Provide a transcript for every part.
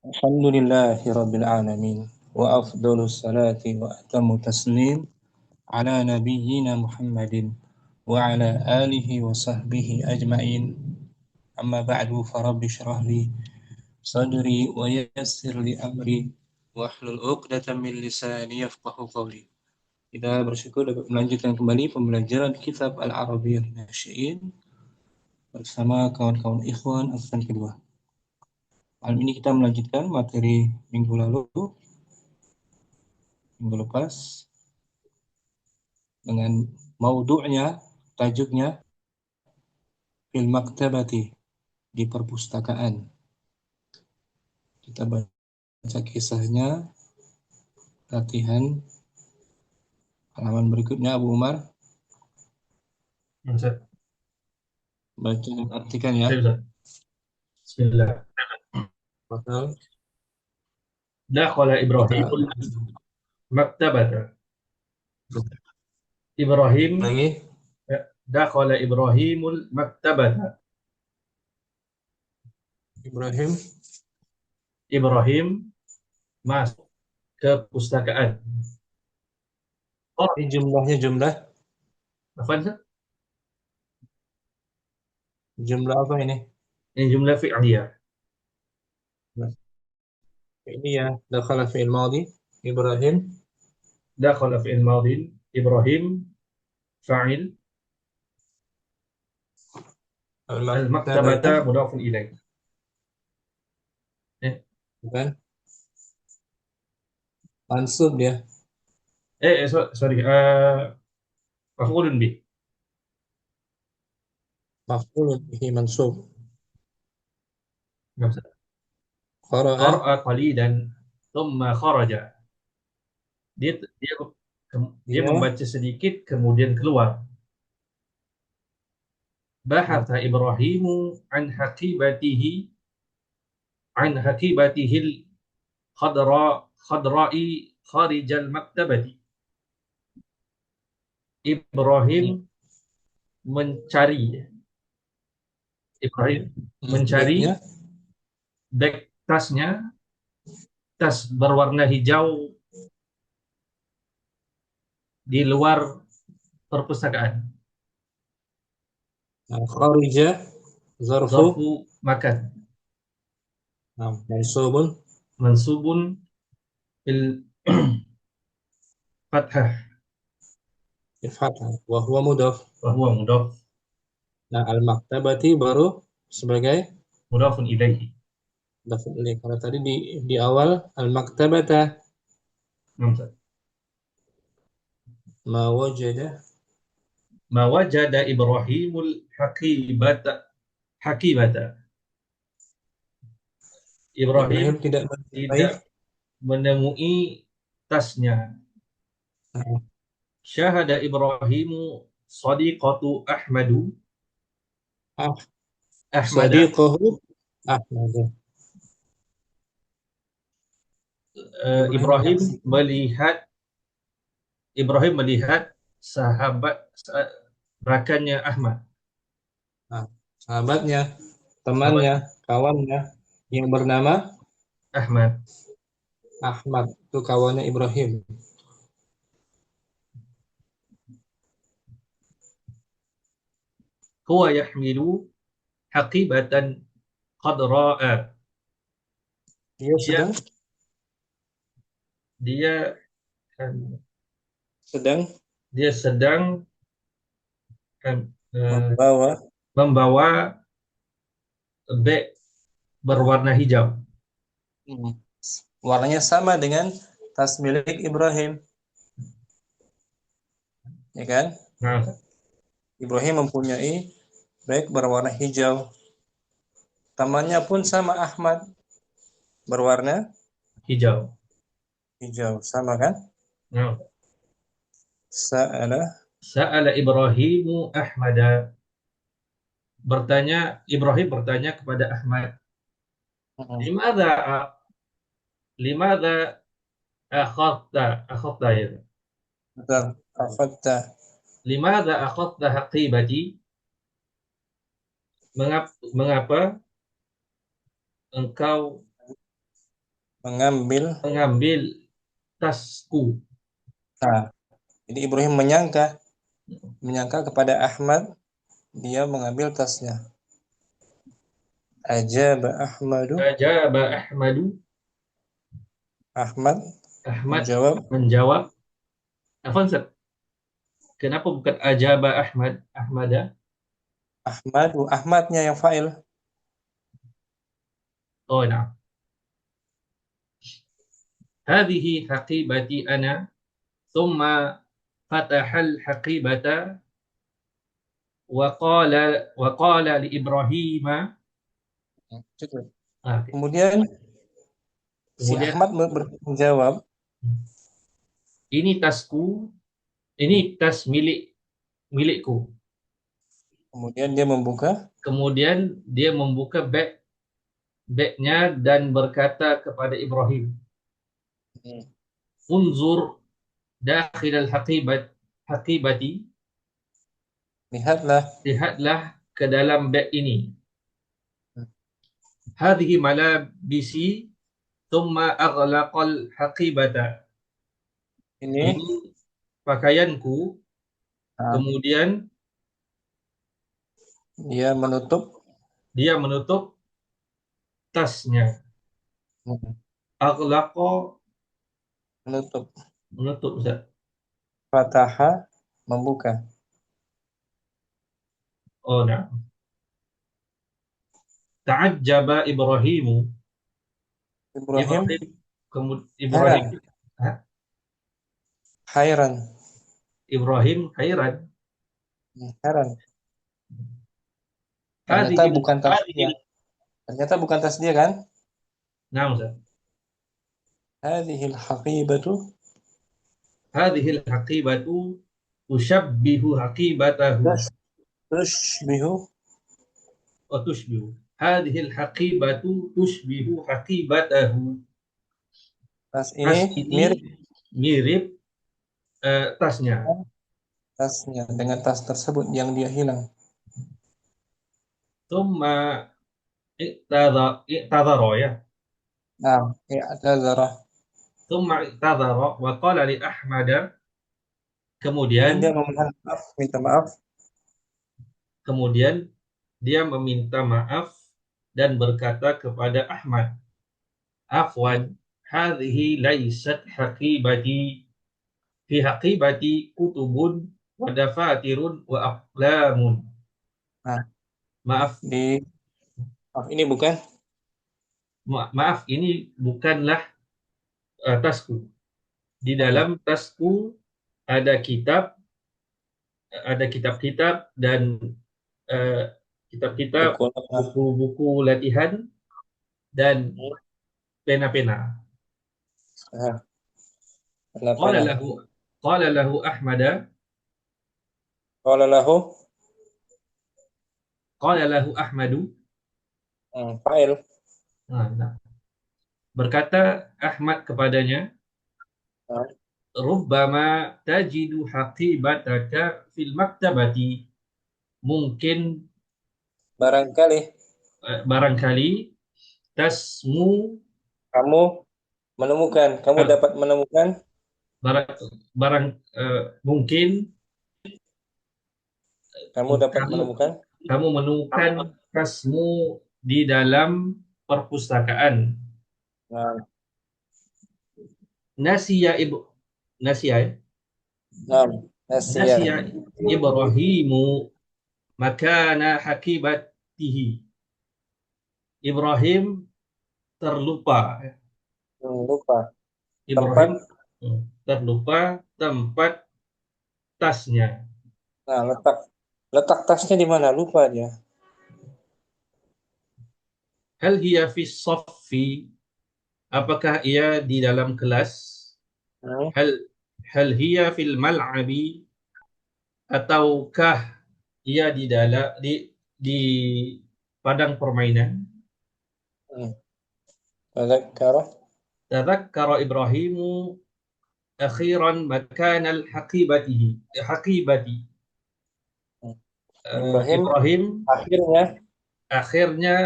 الحمد لله رب العالمين وأفضل الصلاة وأتم التسليم على نبينا محمد وعلى آله وصحبه أجمعين أما بعد فرب اشرح لي صدري ويسر لي أمري واحلل عقدة من لساني يفقه قولي. Kita bersyukur dapat melanjutkan kembali pembelajaran kitab Al-Arabiyyah Nasy'iin bersama kawan-kawan ikhwan angkatan kedua. Malam ini kita melanjutkan materi minggu lepas dengan maudhu'nya, tajuknya fil maktabati, di perpustakaan. Kita baca kisahnya, latihan halaman berikutnya. Abu Umar, baca dan artikan ya. Bismillah. Bakal Dakhala Ibrahimul maktabata. Ibrahim lagi. dakhala Ibrahimul maktabata. Ibrahim masuk ke pustakaan. Ini jumlahnya jumlah apa ini? Ini jumlah fi'liyah. Ini ya, dakhala fi'il madhi, Ibrahim. Dakhala fi'il madhi, Ibrahim fa'il. Al-maktabata mudhafun ilaih. Bukan? Mansub dia. Sorry. Maf'ulun bih. Maf'ulun bihi mansub. Qara'a Qara'a qalilan thumma kharaja. Dia membaca sedikit kemudian keluar. Bahatha Ibrahimu an haqibatihil khadra'i kharijal maktabati. Ibrahim mencari beg tasnya, tas berwarna hijau di luar perpustakaan. Kharija zarfu makan. Mansubun bil fathah. Wa huwa mudhaf. Nah, al-maktabati baru sebagai mudhafun ilaihi. Kalau tadi di awal al-maktabata. Ma wajada Ibrahimul hakibata. Ibrahim tidak menemui tasnya. Syahada Ibrahimu sadiqatu Ahmadu. Sadiqahu Ahmadu. Ibrahim melihat sahabat rakannya Ahmad. Sahabatnya, temannya, kawannya yang bernama Ahmad. Itu kawannya Ibrahim. Huwa yahmilu haqibatan qadra'a. Dia sedang membawa beg berwarna hijau. Warnanya sama dengan tas milik Ibrahim. Ya kan? Ibrahim mempunyai beg berwarna hijau. Temannya pun sama, Ahmad, berwarna hijau. Sama kan? Sa'ala Ibrahimu Ahmada. Ibrahim bertanya kepada Ahmad. Limadha akhadta ya. Limadha akhadta haqibati. Mengapa engkau mengambil. mengambil tasku. Nah, jadi Ibrahim menyangka kepada Ahmad, dia mengambil tasnya. Ajaba Ahmadu. Ajaba Ahmadu. Ahmad Ahmad menjawab. menjawab. Afwan, Ustaz. Kenapa bukan ajaba Ahmada? Ahmadu, Ahmadnya yang fa'il. Oh, nah. Hadhihi haqibati ana, thumma fatahal haqibata wa qala li Ibrahim. Cukup. Oke. Kemudian si Kemudian Ahmad menjawab. ini tasku, ini tas milikku. Kemudian dia membuka. Kemudian dia membuka bagnya dan berkata kepada Ibrahim, unzur dakhil haqibati, Lihatlah. lihatlah ke dalam beg ini. Hadhihi malabisi thumma aghlaqal haqibata. Ini. Ini pakaianku, Nah, kemudian dia menutup. dia menutup tasnya. Aghlaqa Menutup. menutup, Ustaz. Fataha membuka. Oh, nah. Ta'ajjaba Ibrahimu. Ibrahim Ibrahim Ibrahim. heran. Hah? Hairan. Ibrahim hairan. Heran. Ternyata Hadhihi bukan tas dia. Ternyata bukan tas dia kan? Nah, Ustaz. Hadhil haqibatu. Hadhil haqibatu tushabbihu haqibatahu. Tushbihu. Wa tushbihu. Hadhil haqibatu tushbihu haqibatahu. Tas Tas ini ini mirip mirip tasnya. tasnya dengan tas tersebut yang dia hilang. Tsumma i'tadhara ya. Nah, ya ada zarah. Tsumma i'tadhara wa qala li Ahmada. Kemudian dia Kemudian memohon maaf, minta maaf. kemudian dia meminta maaf dan berkata kepada Ahmad, Afwan, hadhihi laysat haqibati, fi haqibati kutubun wa dafatirun wa aqlamun. Nah, Maaf, ini bukan. maaf, ini bukanlah tasku. Di dalam tasku ada kitab-kitab dan eh, kitab-kitab, Buku. buku-buku latihan dan pena-pena. Nah, Qala pena. lahu qala lahu Ahmada Qala lahu. qala lahu Ahmadu. Fa'il. Nah, berkata Ahmad kepadanya, Nah, rubbama tajidu haqibataka fil maktabati. Mungkin barangkali barangkali tasmu, kamu kamu eh, dapat menemukan. barang, barang mungkin Kamu dapat kamu menemukan. kamu menemukan tasmu di dalam perpustakaan. Nah, Nasiya ibu Nasiya ya? nah, Asia. Nasiya Ibrahimu makana hakibatihi. Ibrahim terlupa. Lupa tempat. Ibrahim terlupa tempat tasnya. Nah, letak tasnya di mana? Lupa dia. Hal hiya fi saffi, apakah ia di dalam kelas? Hmm. Hal hal hiya fil mal'abi, ataukah ia di padang permainan? Tadzakkara. Tadzakkara Ibrahimu akhiran makanal haqibati. Ibrahim Ibrahim akhirnya akhirnya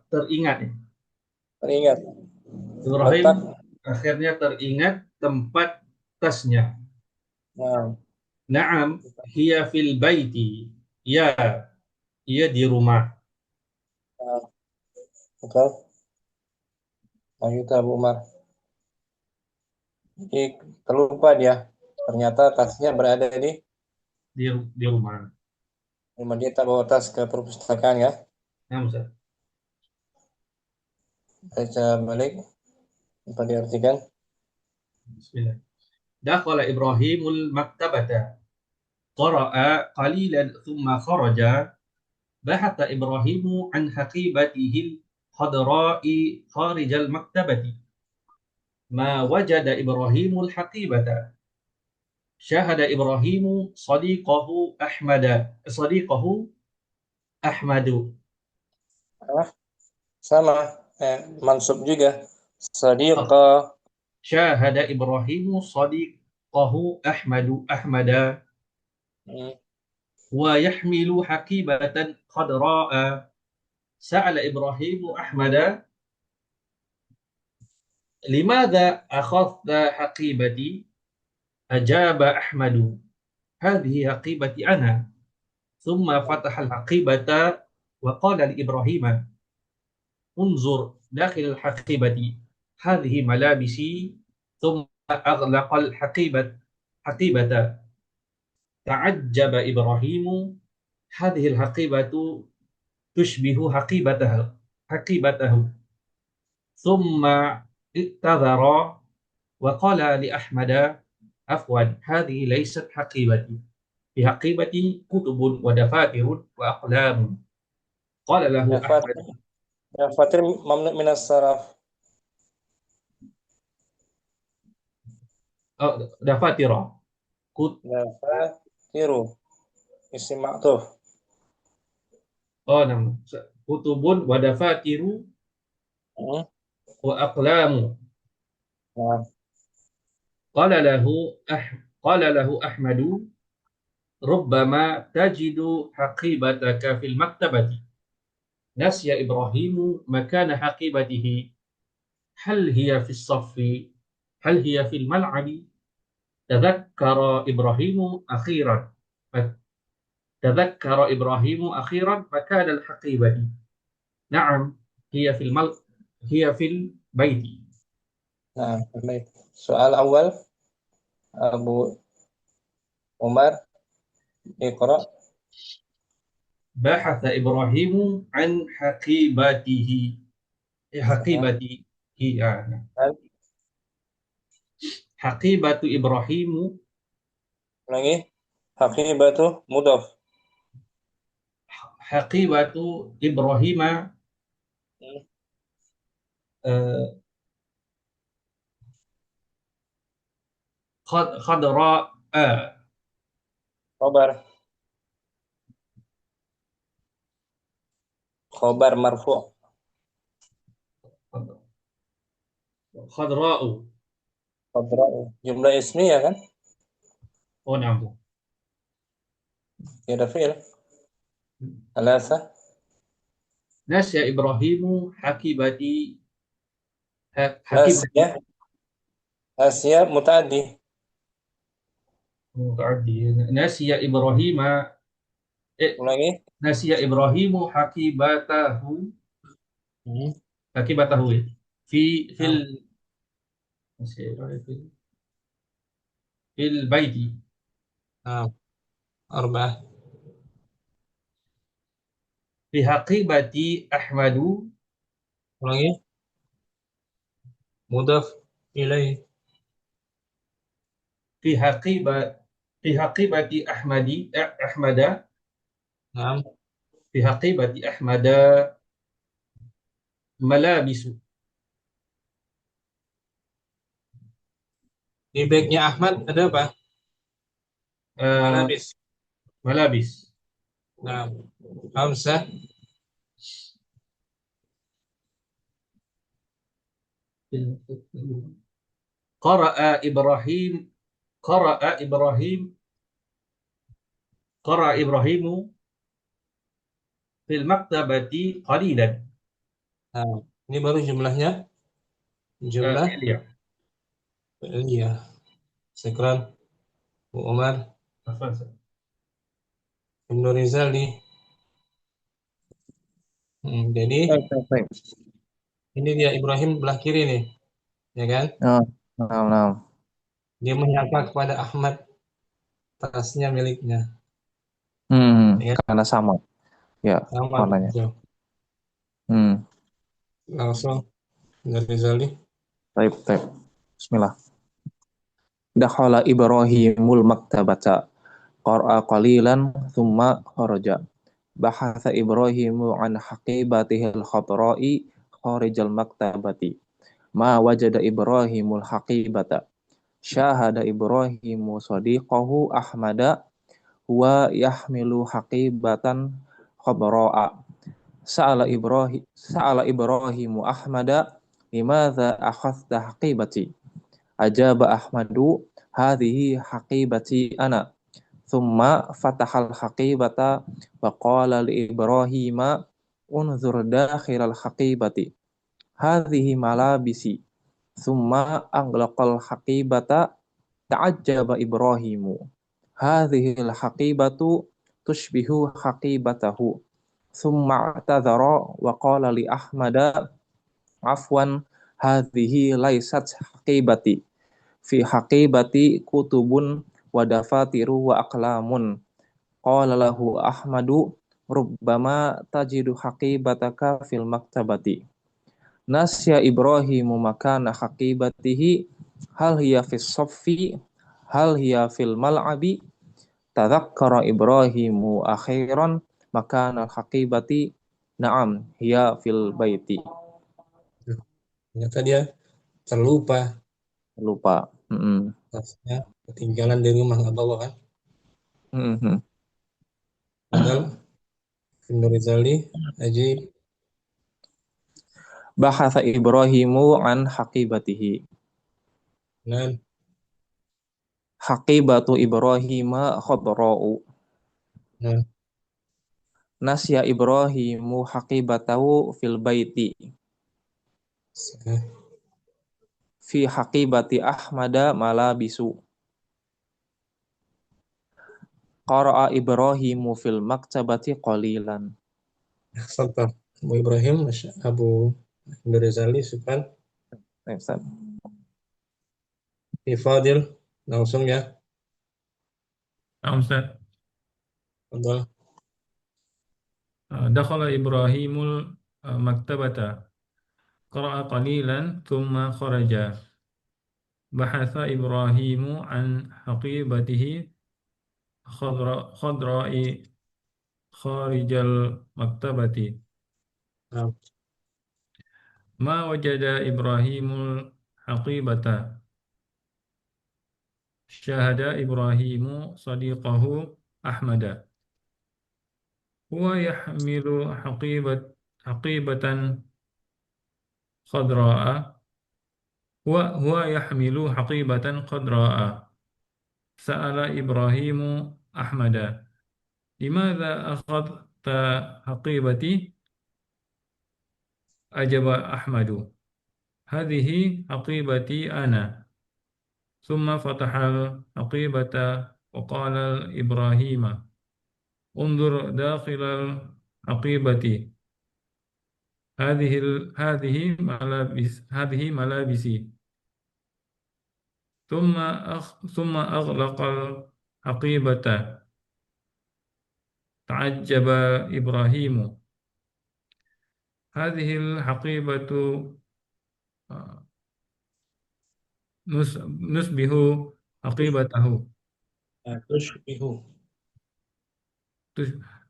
teringat. teringat. Ibrahim letak. akhirnya teringat tempat tasnya. Nah, Naam, hiya fil baiti. Ya, ia di rumah. nah, betul. Lanjut Abu Umar. Jadi terlupa dia. Ternyata tasnya berada Di rumah. di rumah dia, tak bawa tas ke perpustakaan ya. Nah, Ustaz. Baca balik apa diartikan? Bismillah. Dakhala Ibrahimul maktabata. Qara'a qalilan thumma kharaja. Bahatha Ibrahimu an haqibatihil khadra'i kharijal maktabati. Ma wajada Ibrahimul haqibata. Syahada Ibrahimu sadiqahu Ahmadu. Ah, sama. Mansub juga. Sadiqa. Syahada Ibrahimu sadiqahu Ahmada Hmm, wa yahmilu haqibatan khadra'a. Sa'ala Ibrahimu Ahmada limadha akhadha haqibati. Ajaba Ahmadu hadhihi haqibati ana. Thumma fataha al-haqibata wa qala li Ibrahim unzur dakhil al-haqibati hadhihi malabisi. Thumma aghlaqa haqibata. Ta'ajjaba Ibrahimu hadhihi al-haqibatu tushbihu haqibatahu. Thumma i'tadhara wa qala li Ahmada afwan hadhihi laysat haqibati. Fi haqibati kutubun wa dafatirun wa aqlamun. Qala lahu ya Ahmad. Fatir. Ya Fatir mamnu minas saraf. Oh, dafatira. Kut Ya Fatiru. Isim ma'tuf. oh nama kutubun wa dafatiru Hmm, wa aqlamu. nah, Qala lahu ah qala lahu Ahmadu rubbama tajidu haqibataka fil maktabati. Nasya Ibrahimu makana haqibatihi. Hal hiya fis saffi? Hal hiya fil mal'abi? Tadhakkara Ibrahimu akhiran. تذكر إبراهيم أخيرا مكان الحقيبة. نعم، هي في هي في البيت. nah, baik. Soal awal Abu Umar Iqra. بحث إبراهيم عن حقيبته. Nah, حقيبته يعني. dan حقيبة إبراهيم. lagi Haqibatu mudaf. حقيبة إبراهيم Hmm, آه، خضراء. Khobar. Khobar marfu. خضراء. Khobar. Jumlah ismi ya kan? Oh نعم. Tidak fi'il. Alasa. نسي إبراهيم حقيبتي. Asia. حقيبتي Asia mutaaddi. متعدي. نسي إبراهيم Ulangi. نسي إبراهيم حقيبته. Hmm. حقيبته في Nah, نسي إبراهيم في البيت. nah, arba'ah. في حقيبة أحمد. Ulangi. Mudaf ilaih. في حقيبة في حقيبة أحمد. Nah, في حقيبة أحمد ملابس. di bagnya Ahmad ada apa? آه Malabis. ملابس. Nah, Hamzah. قرأ إبراهيم قرأ إبراهيم قرأ إبراهيم في المكتبة قليلا. Nah, ini baru jumlahnya jumlah fi'liyah. fi'liyah. Syukran, Bu Umar. Afwan, Ustaz. Ibnu Rizali. Jadi Baik, baik, baik. ini dia Ibrahim belah kiri nih, ya kan? Oh, nah, nah. Dia menyapa kepada Ahmad, tasnya miliknya, ya kan? Karena sama. Ya, Sama warnanya. betul. Hmm, Langsung Ibnu Rizali. baik, baik. Bismillah. Dakhala Ibrahimul maktabata. Qara'a qalilan thumma kharaja. Bahatha Ibrahimu an haqibatihil khadra'i kharijal maktabati. Ma wajada Ibrahimul haqibata. Syahada Ibrahimu sadiqahu Ahmada huwa yahmilu haqibatan khadra'a. Sa'ala Ibrahimu Ahmada limadza akhadta haqibati. Ajaba Ahmadu hadhihi haqibati ana. Thumma fatahal haqibata wa qala li Ibrahima unzur dakhilal haqibati. Hadhihi malabisi. Thumma aghlaqal haqibata ta'ajjaba Ibrahimu. Hadhil haqibatu tushbihu haqibatahu. Thumma i'tadhara wa qala li Ahmada afwan hadhihi laysat haqibati. Fi haqibati kutubun wa dafatiru wa aqlamun. Qala lahu Ahmadu rubbama tajidu haqibataka fil maktabati. Nasya Ibrahimu makana haqibatihi hal hiya fis saffi hal hiya fil mal'abi. Tadzakkara Ibrahimu akhiran makana haqibati na'am hiya fil baiti. Ternyata dia terlupa, Lupa. tasnya ketinggalan di rumah, nggak bawa kan? Mm-mm. Padahal Ibnu Rizali Haji. Bahatha Ibrahimu an haqibatihi. Nah, Haqibatu Ibrahima khadra'u. nah, Nasya Ibrahimu haqibatahu fil baiti. nah. Fi haqibati Ahmada malabisu. Qara'a Ibrahimu fil maktabati qalilan. Sabar. Abu Ibrahim, Abu Ibnu Rizali, Syukran. Ustaz. Fadil, langsung ya. Nah, Ustaz. Fadil. Dakhala Ibrahimul maktabata. Qara'a qalilan thumma kharaja. Bahatha Ibrahimu an haqibatihi khadra'i kharijal maktabati. Nah, Ma wajada Ibrahimul haqibata. Syahada Ibrahimu sadiqahu Ahmada. Huwa yahmilu haqibatan khadra'a. Huwa yahmilu haqibatan khadra'a. Sa'ala Ibrahimu Ahmada. Limadha akhadta haqibati? Ajaba Ahmadu. Hadhihi haqibati ana. Thumma fatahal haqibata wa qala Ibrahima. Undur dakhilal haqibati. هذه ملابسي. ثم أغلق الحقيبة. تعجب إبراهيم. هذه الحقيبة نشبه حقيبته. tushbihu.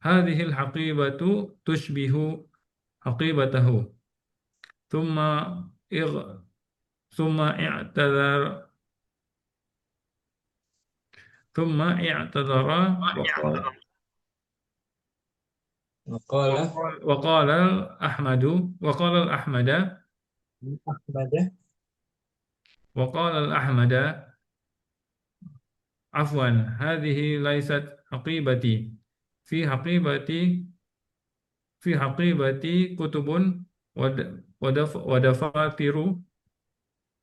هذه الحقيبة تشبه حقيبته. ثم إغ ثم اعتذر ثم اعتذر وقال Maqala وقال أحمد وقال الأحمد Ahmad. وقال الأحمد عفوا هذه ليست حقيبتي. في حقيبتي في حقيبتي كتب ودفاتر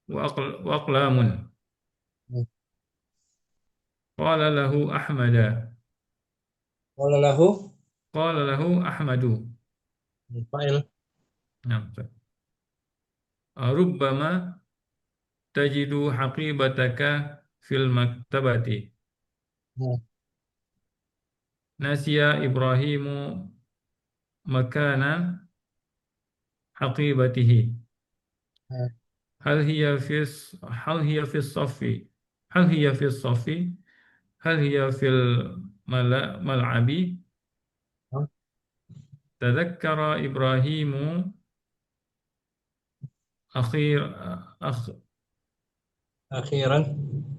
وأقلام. قال له أحمد. قال له قال له أحمد. فاعل. نعم. ربما تجد حقيبتك في المكتبة. نسي إبراهيم مكان حقيبته. هل هي في الصف؟ هل هي في الصف؟ هل هي في الملعب؟ تذكر إبراهيم أخير أخ أخيرا.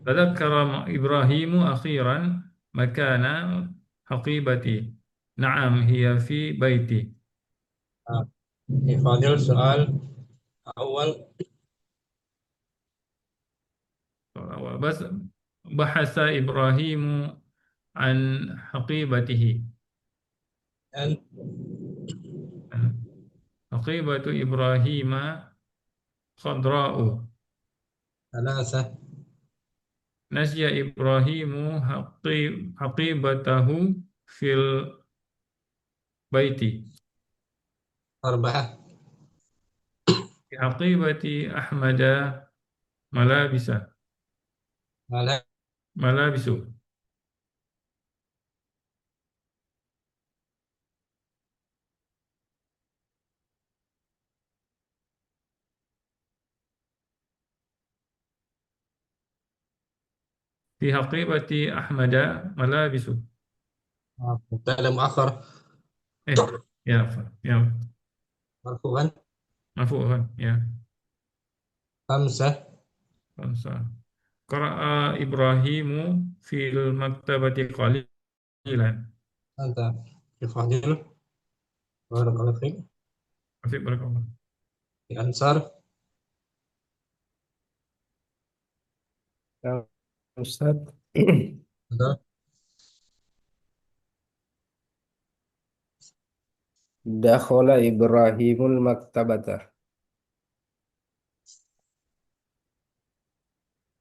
تذكر إبراهيم أخيرا مكان حقيبتي. نعم هي في بيتي. فاضل سؤال أول. بس بحث إبراهيم عن حقيبته. أن حقيبة إبراهيم خضراء. ثلاثة. نسي إبراهيم حقيبته في البيت. أربعة. في حقيبة أحمد ملابس. ثلاثة. ملابس. في حقيبة أحمد ملابس. مبتدأ مؤخر يا مرفوعا. مرفوع يا. خمسة. خمسة. قرأ إبراهيم في المكتبة قليلا. أنت فاضل. بارك الله فيك. في بركة الله. الأنصار. يا أستاذ. هذا. دخل إبراهيم المكتبة.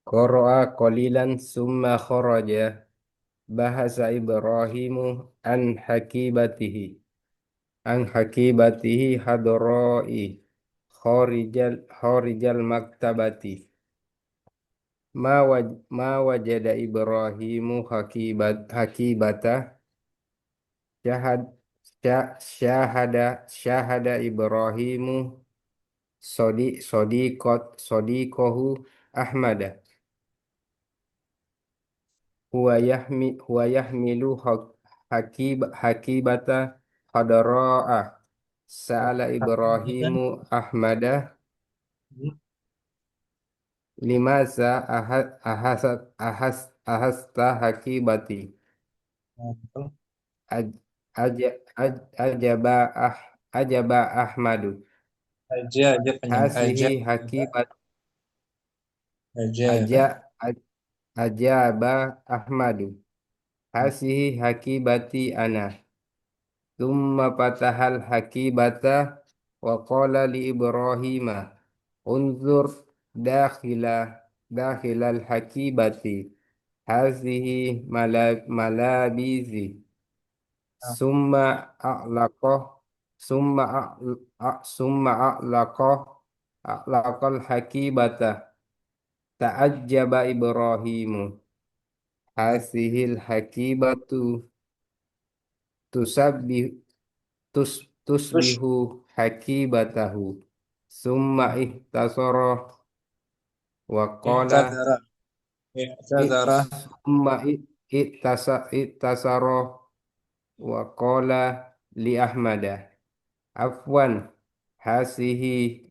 قرأ قليلا ثم خرج. بحث إبراهيم عن حكيبته حضراء خارج المكتبة. ما وجد إبراهيم حكيبته. شاهد شاهد إبراهيم صديقه أحمد. هو يحمل حكيبة حضراء. سأل إبراهيم أحمد لماذا أخذت حكيبتي. أج- أجاب أحمد أجاب dengan هذه حكيبة. أجاب. أجاب أحمد هذه حكيبتي أنا. ثم فتح الحكيبة وقال لإبراهيم انظر داخل الحكيبة. هذه ملابسي. ثم أغلقه ثم أغلق الحكيبة. تعجب إبراهيم. هذه الحكيبة تسبح تش تصبح حكيبته. ثم اختصر وقال اعتذر. اعتذر. ثم اختصر وقال لأحمد عفوا هذه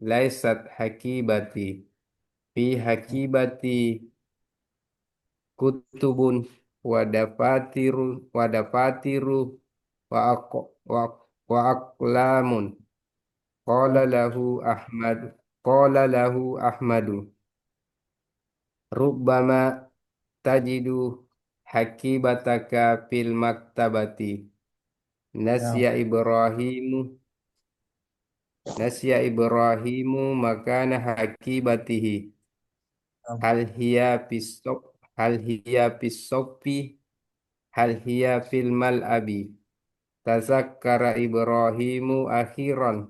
ليست حكيبتي. في حكيبتي كتب ودفاتر وأقلام. قال له أحمد ربما تجد حكيبتك في المكتبة. نسي Ya. إبراهيم نسي إبراهيم مكان حكيبته. hal hiya pisok hal hiya pisofi hal hiya fil mal'abi tazakkara Ibrahimu akhiran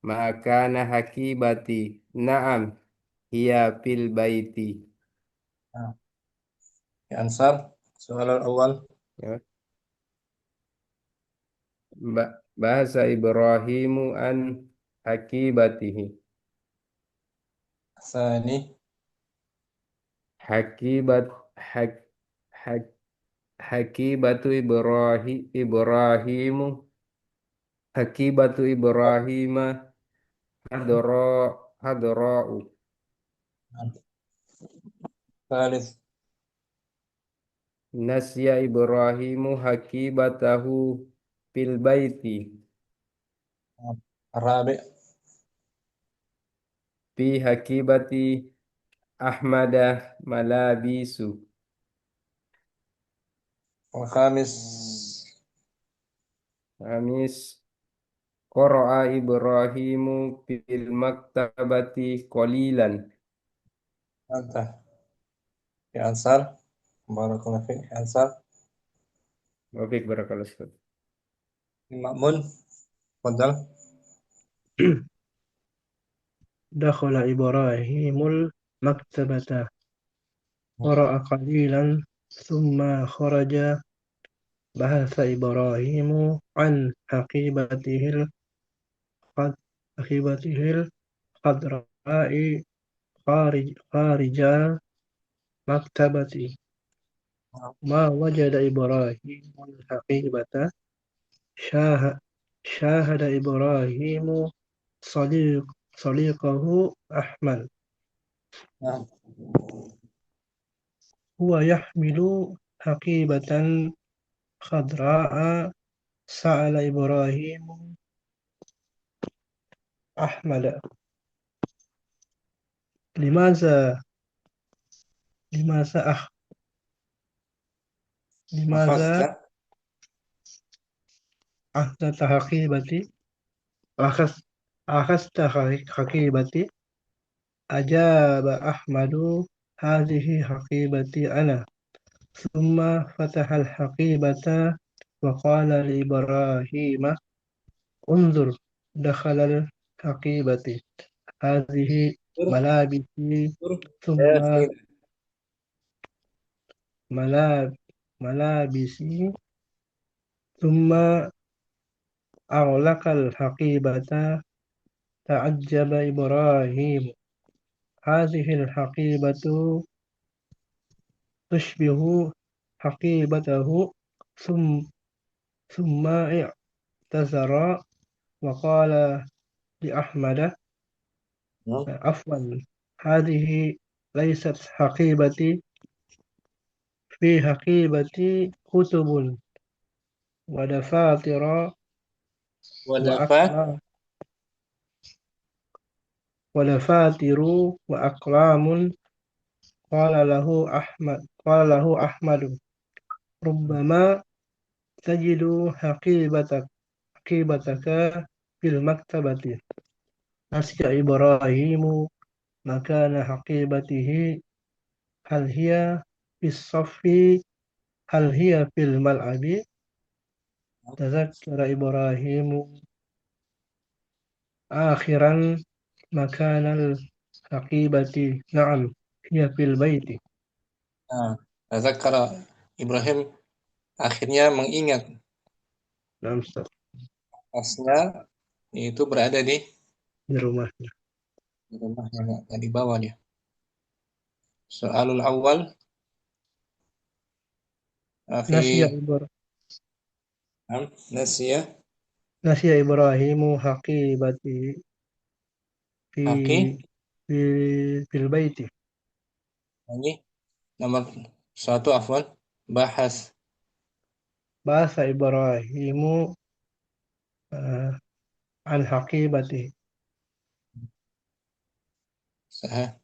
ma kana hakibati na'am hiya fil baiti. نعم. Ansar. Soal awal. Ya. Bahasa Ibrahimu an hakibatihi. Tsani. Hakibat hak, hak, hakibatu Ibrahimu hakibatu Ibrahima hadra hadra'u نعم. ثالث. nasya Ibrahimu hakibatahu fil baiti نعم. الرابع. fi hakibati Ahmada malabisu. الخامس. Amis qara'a Ibrahimu fil maktabati qalilan. أنت يا أنصار. بارك الله فيك يا أنصار. Wafik barakallahu Ustaz. مأمون. تفضل. دخل إبراهيم المكتبة قرأ قليلا ثم خرج. بحث إبراهيم عن حقيبته الخضراء خارج المكتبة. ما وجد إبراهيم الحقيبة. شاهد إبراهيم صديقه أحمد نعم. هو يحمل حقيبة خضراء. سأل إبراهيم أحمد لماذا لماذا أخ لماذا أخذت. أخذت حقيبتي أخذت حقيبتي. أجاب أحمد هذه حقيبتي أنا. ثم فتح الحقيبة وقال لإبراهيم انظر دخل الحقيبة هذه ملابسي. ثم ملابسي. ثم أغلق الحقيبة. تعجب إبراهيم. هذه الحقيبة تشبه حقيبته. ثم اعتذر وقال لأحمد عفوا هذه ليست حقيبتي. في حقيبتي كتب ودفاتر ودفع. ودفاتر وأقلام. قال له أحمد ربما تجد حقيبتك في المكتبة. نسي إبراهيم مكان حقيبته. هل هي في الصف؟ هل هي في الملعب؟ تذكر إبراهيم آخرا مكان الحقيبة. نعم هي في البيت. Nah, tazakara Ibrahim akhirnya mengingat نعم Ustaz. tasnya itu berada di Di rumahnya. rumahnya, nggak dibawa dia. Soalul awal Nasiya fi nasiya Ibrahimu haqibati fi haki fi fil baiti. ini nomor 1 afwan bahas Bahasa Ibrahimu an haqibati. sah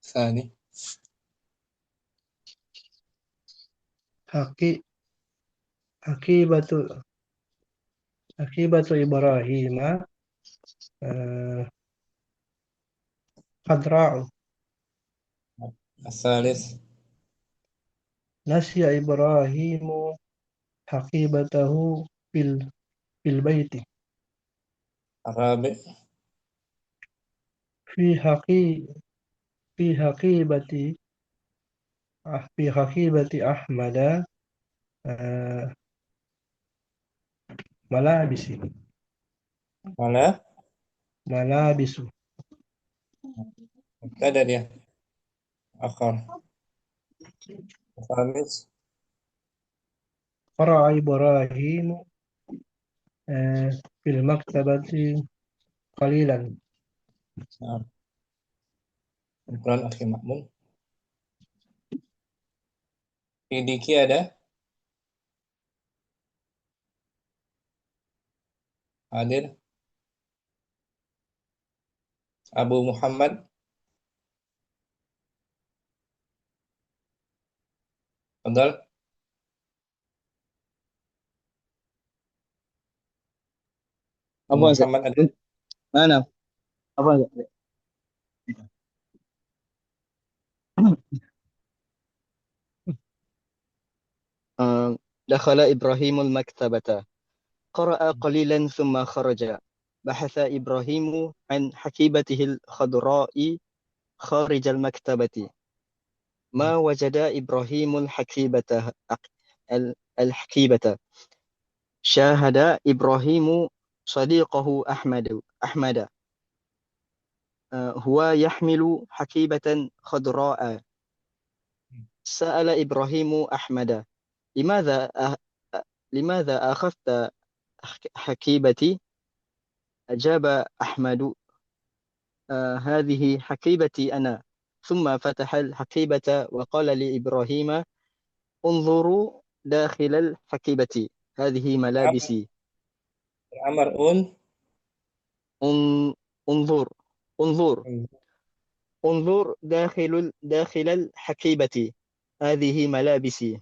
sani Haqi Haqibatu Ibrahim qadra'u. الثالث. نسي إبراهيم حقيبته في البيت. الرابع. في حقي في حقيبة في حقيبة أحمد آه، ملابس. Mana? ملابس. Mubtada dia. Akhar. الخامس. قرأ إبراهيم في المكتبة قليلا. Nah, Quran Akhi Makmun. Di Diki ada? Hadir. Abu Muhammad. Fadal. Abu عفوا Muhammad ada? أنا عفوا دخل إبراهيم المكتبة، قرأ قليلا ثم خرج. بحث إبراهيم عن حقيبته الخضراء خارج المكتبة. ما وجد إبراهيم الحقيبة. شاهد إبراهيم صديقه أحمد هو يحمل حقيبة خضراء. سأل إبراهيم أحمد: لماذا أخذت حقيبتي؟ أجاب أحمد: هذه حقيبتي أنا. ثم فتح الحقيبة وقال لإبراهيم: انظروا داخل الحقيبة، هذه ملابسي. Amar ان- انظر انظر انظر داخل الحقيبة، هذه ملابسي.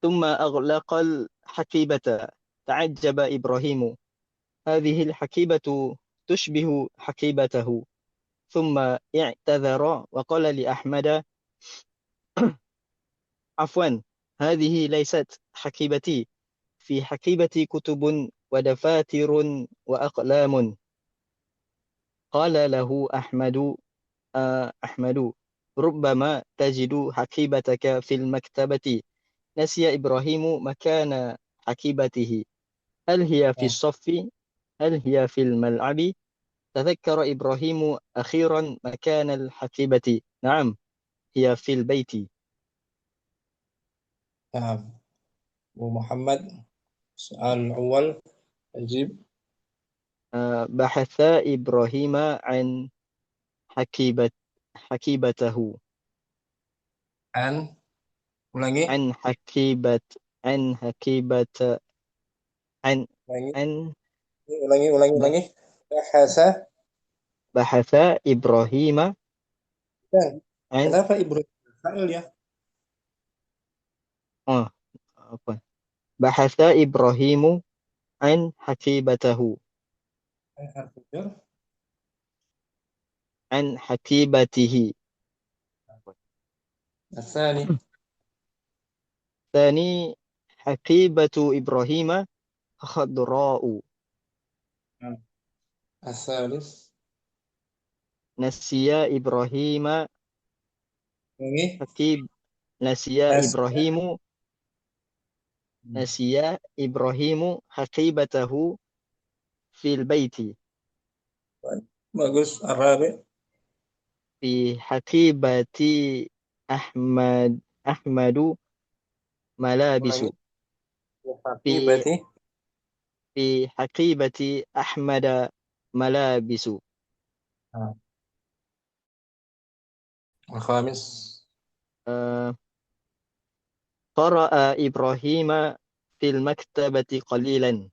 ثم أغلق الحقيبة. تعجب إبراهيم: هذه الحقيبة تشبه حقيبته. ثم اعتذر وقال لأحمد: عفوا، هذه ليست حقيبتي، في حقيبتي كتب ودفاتر وأقلام. قال له أحمد: ربما تجد حقيبتك في المكتبة. نسي إبراهيم مكان حقيبته. هل هي في الصف؟ هل هي في الملعب؟ تذكر إبراهيم أخيرا مكان الحقيبة. نعم، هي في البيت. نعم. أبو محمد. السؤال الأول. أجيب. بحث إبراهيم عن حقيبته. An. Ulangi. عن حقيبة عن حقيبة عن Ulangi. عن Ulangi. Bahasa. بحث إبراهيم Dan. عن Kenapa Ibrahim Fa'il ya? آه عفوا. بحث إبراهيم عن حقيبته. An harfu jar. عن حقيبته. الثاني. ثاني: حقيبة إبراهيم خضراء. الثالث. نسي إبراهيم Ulangi. حقيب نسي Nasiya. إبراهيم نسي إبراهيم حقيبته في البيت. Bagus. Arabi. في حقيبة أحمد ملابس. Ulangi. في Haqibati. في حقيبة أحمد ملابس. الخامس. آه، قرأ إبراهيم في المكتبة قليلا.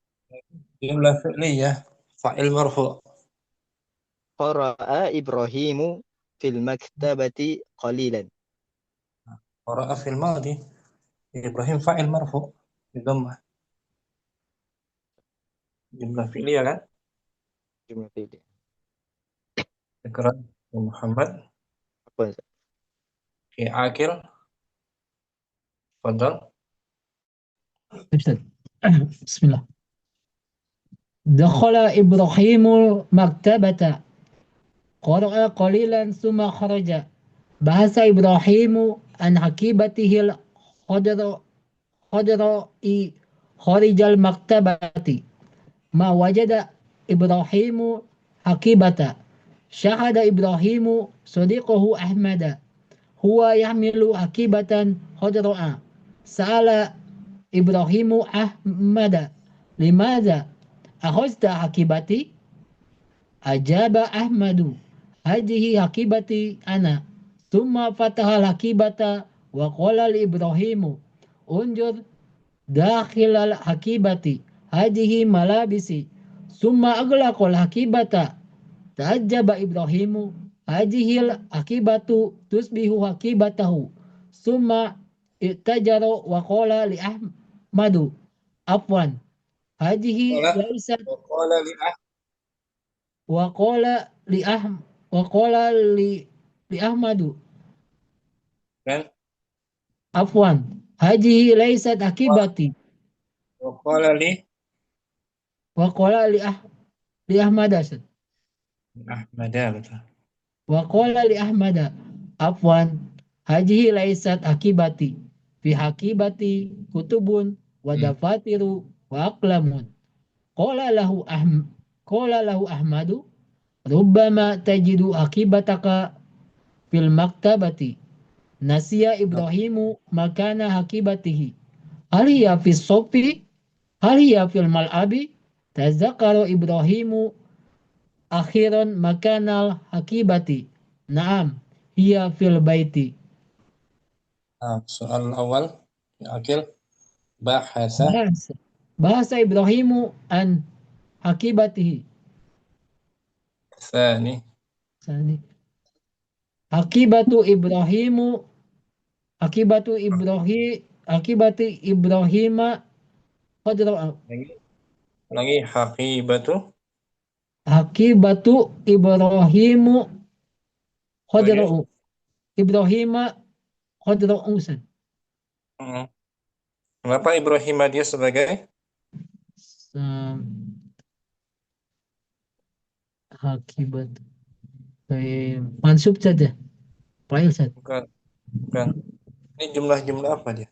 Jumlah fi'liyah. Fa'il marfu'. قرأ إبراهيم في المكتبة قليلا. Qara'a fil madhi. Ibrahim fa'il marfu'. Bidhammah. Jumlah fi'liyah kan? جملة فعلية. Ikra. Muhammad. عفوا. في عاقل تفضل. أستاذ. بسم الله. دخل إبراهيم مكتبة قرأ قليلا ثم خرج. بحث إبراهيم عن حقيبته الخضراء خارج المكتبة. ما وجد إبراهيم حقيبة. شاهد إبراهيم صديقه أحمد هو يحمل حقيبة خضراء. سأل إبراهيم أحمد لماذا أخذت حقيبتي؟ أجاب أحمد هذه حقيبتي أنا. ثم فتح الحقيبة وقال لإبراهيم انظر داخل الحقيبة هذه ملابسي. ثم أغلق الحقيبة. تعجب إبراهيم هذه الحقيبة تشبه حقيبته. ثم اتجر وقال لأحمد عفوا هذه ليست. وقال لأحمد kan عفوا هذه ليست حقيبتي. وقال لي وقال لأحمد أحمد betul. وقال لأحمد عفوا هذه ليست حقيبتي. في حقيبتي كتب ودفاتر وأقلام. قال له أحمد ربما تجد حقيبتك في المكتبة. نسي إبراهيم مكان حقيبته. هل هي في الصف؟ هل هي في الملعب؟ تذكر إبراهيم أخيرا مكان الحقيبة. نعم هي في البيت. Soal awal Akil bahasa بحث إبراهيم عن حقيبته. ثاني حقيبة إبراهيم خضراء. lagi haqibatu حقيبة إبراهيم خضراء. إبراهيم خضراء. Hmm. Kenapa Ibrahim dia sebagai حقيبة mansub saja. Fa'il saja. bukan ini jumlah apa dia?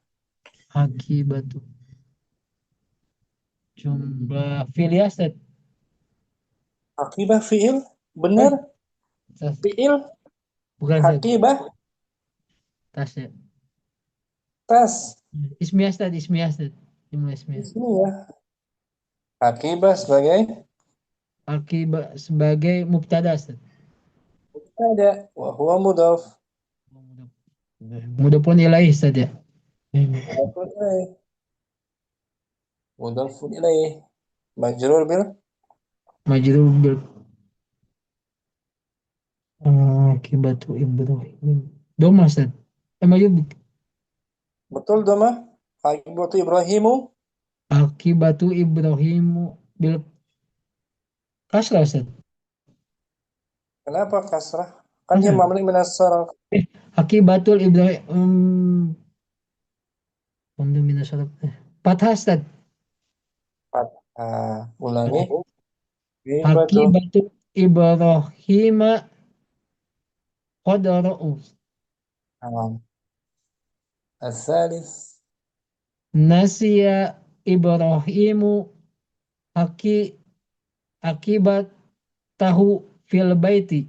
Hakibatu. Jumlah fi'il Ustaz. Haqibah fi'il benar fi'il Bukan Ustaz. haqibah Tas ya. tas Ismiyah Ustaz, ismiyah Ustaz. Jumlah ismiyah. ismiyah haqibah sebagai Hakibah sebagai mubtada Ustaz. ada wa huwa mudhaf Mudhafun ilaih Ustaz ya. mudhafun ilaih majrur bil Majrur bil Hakibatu Ibrahim. Doma Ustaz. Majrur betul doma haqibatu Ibrahimu Hakibatu Ibrahim bil kasrah Ustaz. kenapa kasrah kan dia mamli min as-sarf Akibatul Ibrahim Fathah Ustaz. ulangi Akibatul Ibrahim qadara'u. الثالث Nasiya Ibrahimu akibat tahu fil baiti.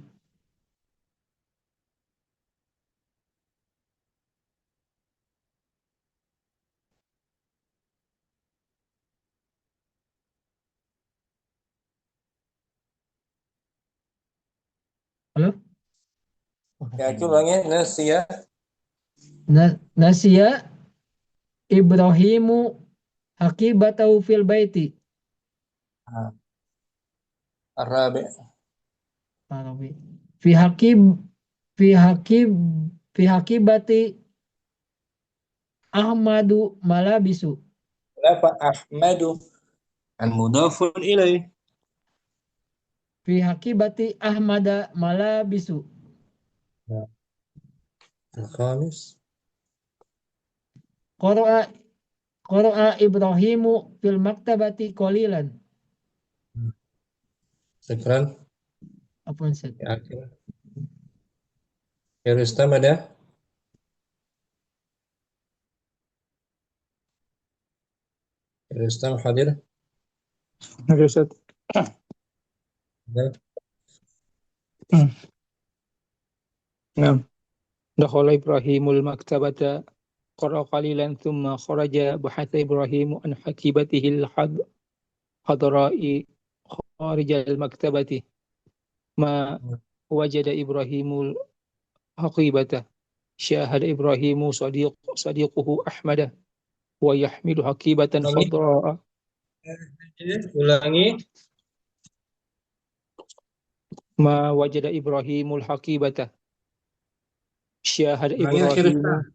Halo? ya itu ulangi nasiya Nasiya Ibrahimu akibatahu fil baiti. Arabi Fi hakibati Ahmadu malabisu. kenapa Ahmadu an mudhafun ilaih Fi hakibati Ahmada malabisu. الخامس قرأ قرأ إبراهيم في المكتبة قليلا. شكرا Apa Ustaz? يا أخي يا رستم ada يا رستم حاضر Oke, Ustaz. ada Nah, dakhala Ibrahimul maktabata qara qalilan thumma kharaja bahatha Ibrahimu an hakibatihil hadra'i kharijal maktabati ma wajada Ibrahimul haqibata syahada Ibrahimu sadiquhu Ahmada wa yahmilu haqibatan khadra'a ulangi ma wajada Ibrahimul haqibata syahada ulangi akhir Ibrahimu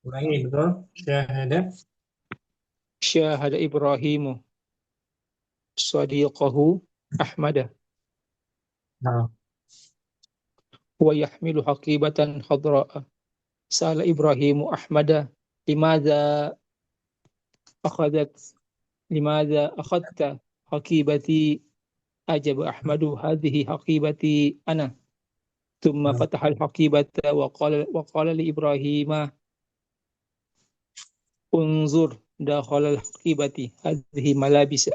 ulangi betul syahada Ibrahimu sadiqahu Ahmada nah wa yahmilu haqibatan khadra'a sa'ala Ibrahimu Ahmada limadha akhadta haqibati ajaba Ahmadu hadhihi haqibati ana thumma fataha al-haqibata wa qala li Ibrahima unzur dakhal al-haqibati hadhihi malabisi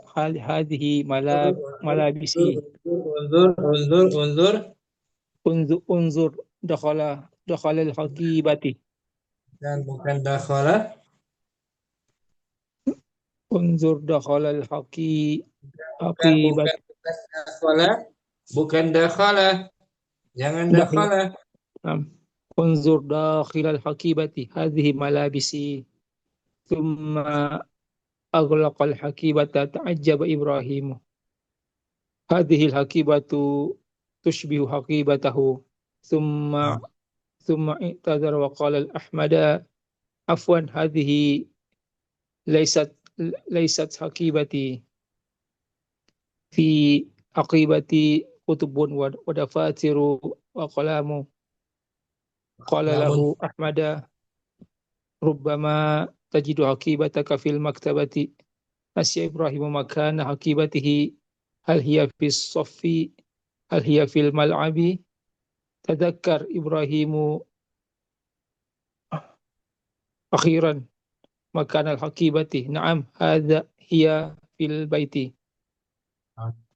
unzur dakhala al-haqibati dan bukan dakhala unzur dakhala bukan dakhala bukan dakhala jangan dakhala unzur dakhil al-haqibati hadhihi malabisi thumma aghlaqa al-haqibata ta'ajjaba Ibrahimu hadhihi al-haqibatu tushbihu haqibatahu thumma i'tadhara wa qala al-ahmada afwan hadhihi laysat haqibati fi haqibati kutubun wa dafatiru wa qalamu qala lahu Ahmada rubbama tajidu haqibataka fil maktabati asya Ibrahimu makana haqibatihi hal hiya fis saffi hal hiya fil mal'abi tadhakkar Ibrahimu akhiran makana al-haqibati na'am hadha hiya fil baiti.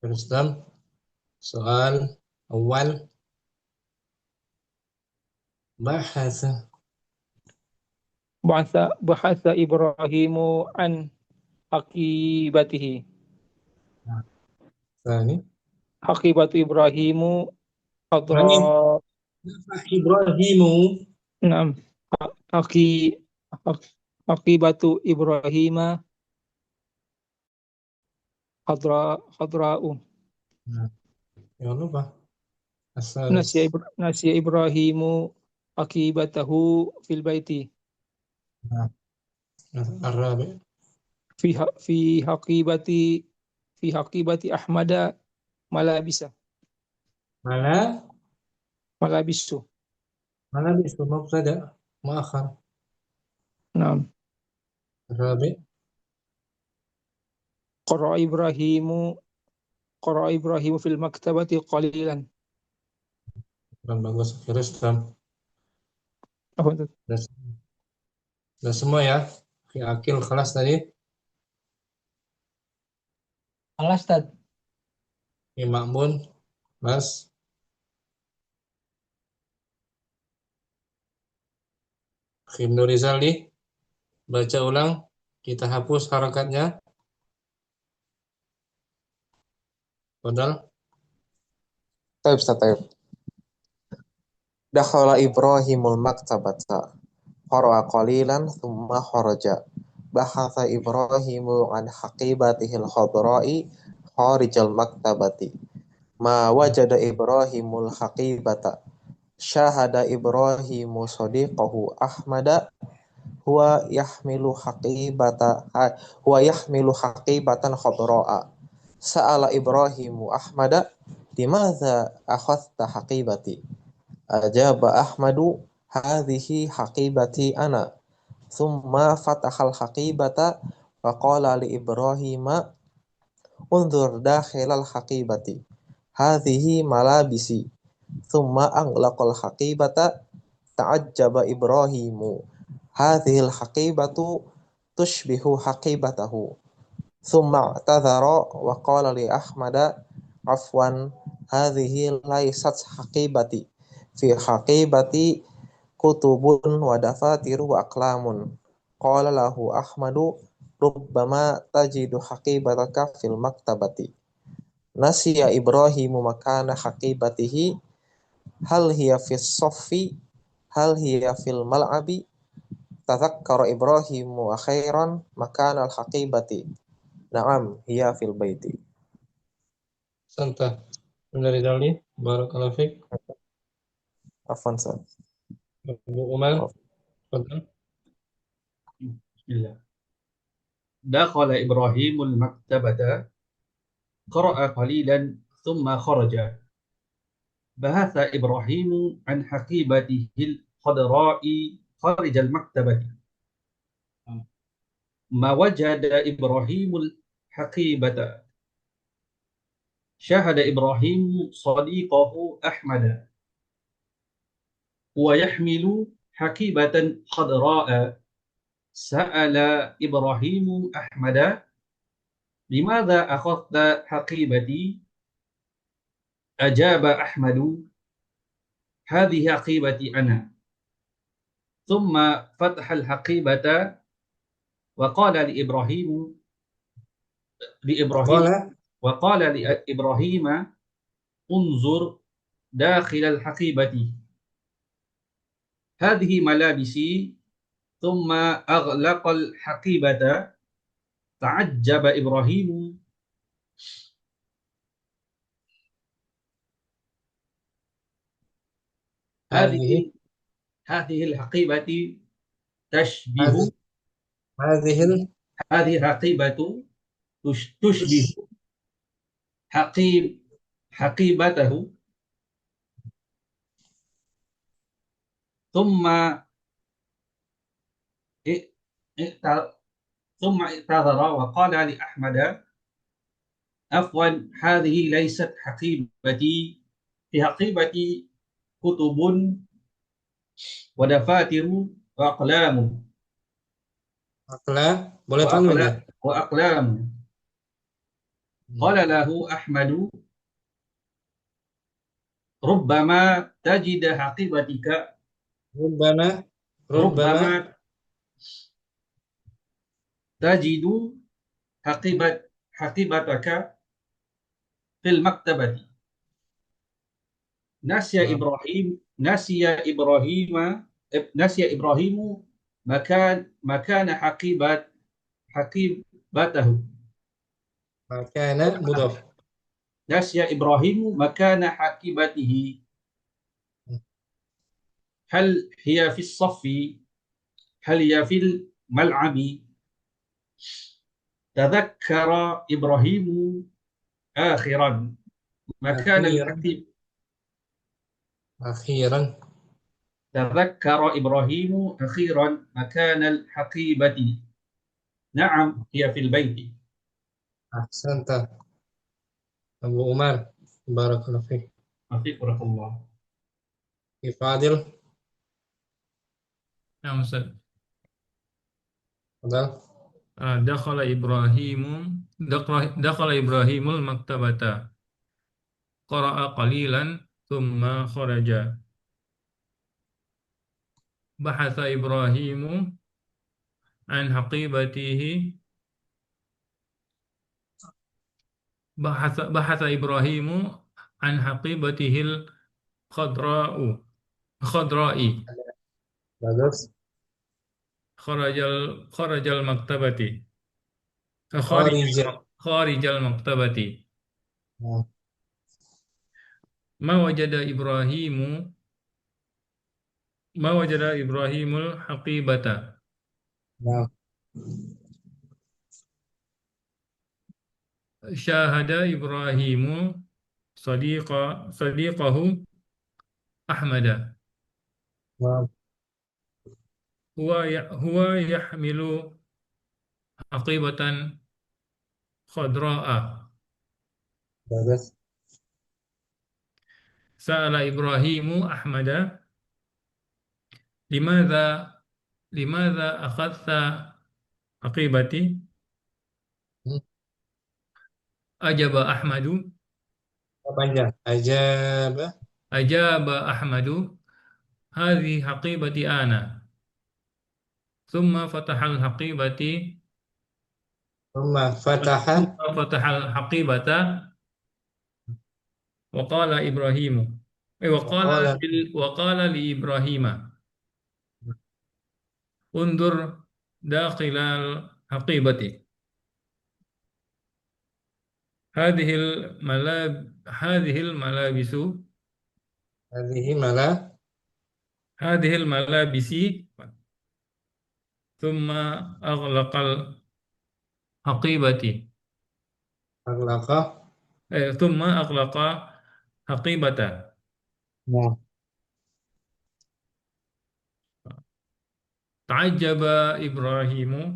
Terus soal awal bahasa Ibrahimu an haqibatihi. ini Haqibatu Ibrahimu hadra Ibrahimu na'am haqibatu Ibrahima hadra'u jangan lupa asal nasiya Ibrahimu haqibatahu fil baiti Arabi fi haqibati Ahmada malabisu mubtada muakhar na'am Arabi qara Ibrahimu fil maktabati qalilan. Bagus Kristam Apa itu? Udah semua ya Akil kelas tadi Alas Tad. Ma'mun kelas Khimnu Rizali baca ulang kita hapus harakatnya Padahal Taib, Taib. Dakhala Ibrahimul maktabata qara'a qalilan thumma kharaja bahatha Ibrahimu an haqibatihil khadra'i kharijal maktabati ma wajada Ibrahimul haqibata syahada Ibrahimu sadiqahu Ahmada huwa yahmilu haqibatan khadra'a sa'ala Ibrahimu Ahmada limadza akhadta haqibati? Ajaba Ahmadu, hadhihi haqibati ana. Thumma fatahal haqibata wa qala li Ibrahima unzur dakhilal haqibati. Hadhihi malabisi. Thumma aghlaqal haqibata ta'ajjaba Ibrahimu. Hadhil haqibatu tushbihu haqibatahu. Thumma i'tadhara wa qala li Ahmada afwan hadhihi laysat haqibati. Fi haqibati kutubun wa dafatiru wa aqlamun. Qala lahu Ahmadu rubbama tajidu haqibataka fil maktabati. Nasiya Ibrahimu makana haqibatihi hal hiya fis soffi hal hiya fil mal'abi. Tadhakkara Ibrahimu akhiran makana al haqibati. Na'am hiya fil baiti. Santa. Dari Dali, barakallahu fiik. Afwan Ustaz. Abu Umar, tafadhal. Bismillah. Dakhala Ibrahimul maktabata qara'a qalilan thumma kharaja. Bahatha Ibrahimu an haqibatihi al-khadra'i kharij al-maktabati. Ma wajada Ibrahimul haqibata. Syahada Ibrahim sadiqahu Ahmada. Wa yahmilu haqibatan khadra'a. Sa'ala Ibrahimu Ahmada. Limadha akhadta haqibati? Ajaba Ahmadu. Hadhihi haqibati ana. Thumma fatha al-haqibata wa qala li Ibrahim Qala وقال لإبراهيم انظر داخل الحقيبة هذه ملابسي ثم أغلق الحقيبة تعجب إبراهيم hadhihi هذه الحقيبة تشبه hadhihi هذه الحقيبة تشبه حقيبته ثم اعتذر وقال لأحمد عفوا هذه ليست حقيبتي في حقيبتي كتب ودفاتر وأقلام boleh tanwin ya? وأقلام قال له أحمد ربما تجد حقيبتك Rubbama تجد حقيبتك في المكتبة نسي إبراهيم مكان حقيبته makana mudhaf. نسي إبراهيم مكان حقيبته هل هي في الصف هل هي في الملعب تذكر إبراهيم آخرا مكان Akhiran. تذكر إبراهيم أخيرا مكان الحقيبة نعم هي في البيت Ahsanta. Abu Umar, barakallahu fiik. أفكرك الله Fadil, Nah, Ustaz. tafadhal. Dakhala Ibrahimul maktabata. Qara'a qalilan thumma kharaja. Bahatha Ibrahimu an haqibatihi. Bahatha Ibrahimu an haqibatihil khadra'i. Bagus. Kharajal maktabati. Kharija. Kharijal maktabati. Nah, Ma wajada Ibrahimul haqibata. nah. Syahada Ibrahimu صديقه أحمد. نعم. هو يحمل حقيبة خضراء. Bagus. سأل إبراهيم أحمد لماذا أخذت حقيبتي؟ Hmm. أجاب أحمد Apa aja? Ajab. أجاب أحمد هذه حقيبتي أنا. ثم فتح الحقيبة ثم فتح. وقال إبراهيم وقال. وقال لإبراهيم انظر داخل الحقيبة. هذه الملابس هذه الملابس. ثم أغلق الحقيبة. أغلق. ثم أغلق حقيبة. نعم. تعجب إبراهيم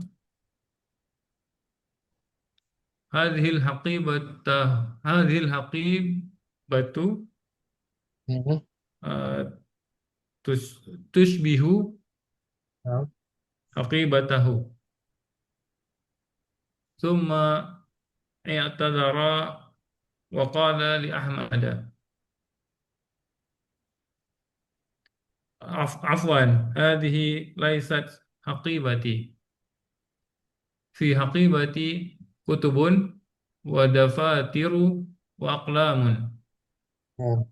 هذه الحقيبة Mhm. آه، تشبه نعم. حقيبته. ثم اعتذر وقال لأحمد عفوا هذه ليست حقيبتي. في حقيبتي كتب ودفاتر وأقلام. نعم.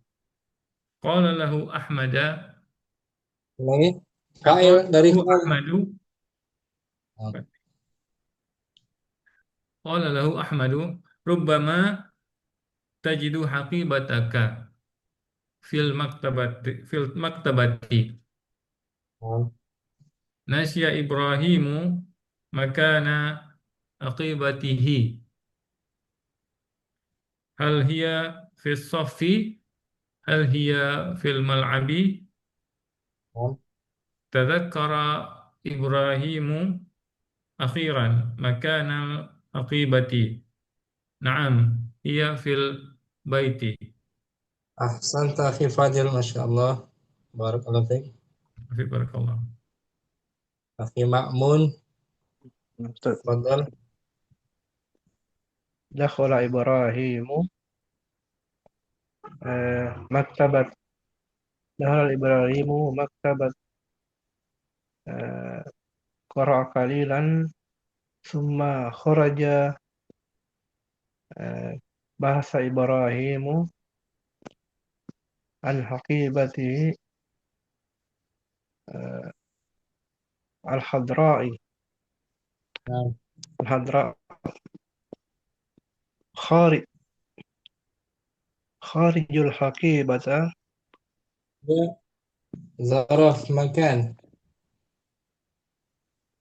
قال له أحمد Ulangi. قال Fa'il dari له fa'il. أحمد Nah, قال له أحمد ربما تجد حقيبتك في المكتبة. nah. نسي إبراهيم مكان حقيبته. هل هي في الصف؟ هل هي في الملعب؟ Nah. تذكر إبراهيم أخيرا مكان الحقيبة. نعم هي في البيت. Ahsanta akhi Fadil, Masya Allah. Barakallahu fiik. في بارك الله. Akhi Ma'mun, Ustaz. Fadal. Dakhala Ibrahimu maktabat. Dakhala Ibrahimu maktabat. Qara'a qalilan thumma kharaja. Bahasa Ibrahimu an haqibatihi al-hadra'i. Nah. Al-hadra' khari kharijul haqibata. Dia zaraf makan.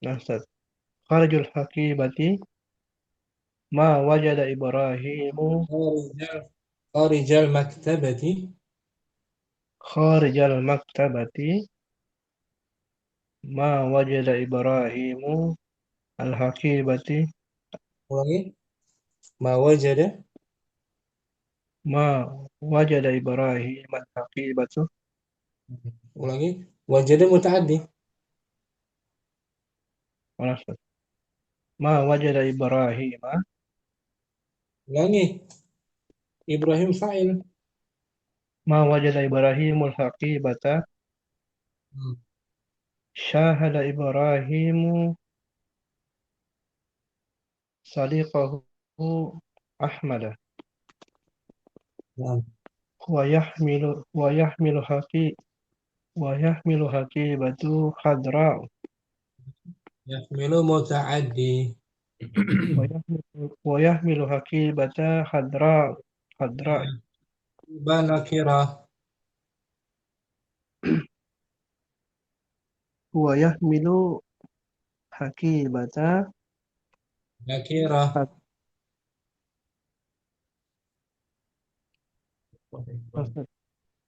Nah, Ustaz. Kharijul haqibati ma wajada Ibrahimu Kharijal maktabati. kharijal maktabati ma wajada Ibrahimu al-haqibati Ulangi. Ma wajada. ma wajada Ibrahim al-haqibatu. Ulangi. Wajada mutaaddi. Ma wajada Ibrahim Ulangi. Ibrahim fa'il. ma wajada Ibrahimul haqibata Hmm. syahada Ibrahimu sadiqahu Ahmada Nah. wa yahmilu haqibatu khadra Yahmilu muta'addi. wa yahmilu haqibata khadra Banakira. wa yahmilu haqibata Nakira. Ustaz.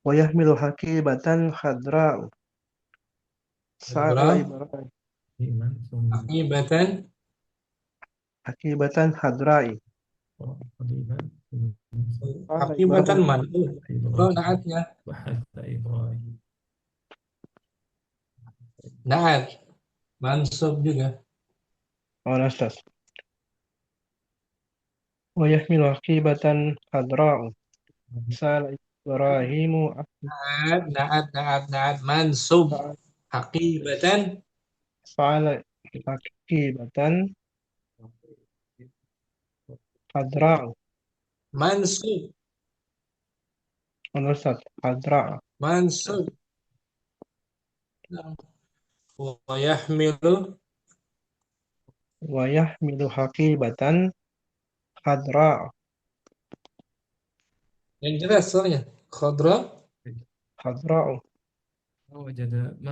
Wa yahmilu hakibatan khadra'u. Sa'ala Berapa? Ibrahim Akibatan hakibatan khadra'i. Sa'ala akibatan Ibrahim man. Oh, naatnya. Naat. Mansub juga. Ustaz. Wa yahmilu hakibatan khadra'u. Sa'ala Ibrahimu Naat. Mansub. Akibatan Sa'ala hakibatan khadra'u. mansub. Ustaz. Khadra'u. Mansub. Wa yahmilu Wa yahmilu hakibatan khadra'u. yang jelas soalnya. Khadra Khadra'u. ما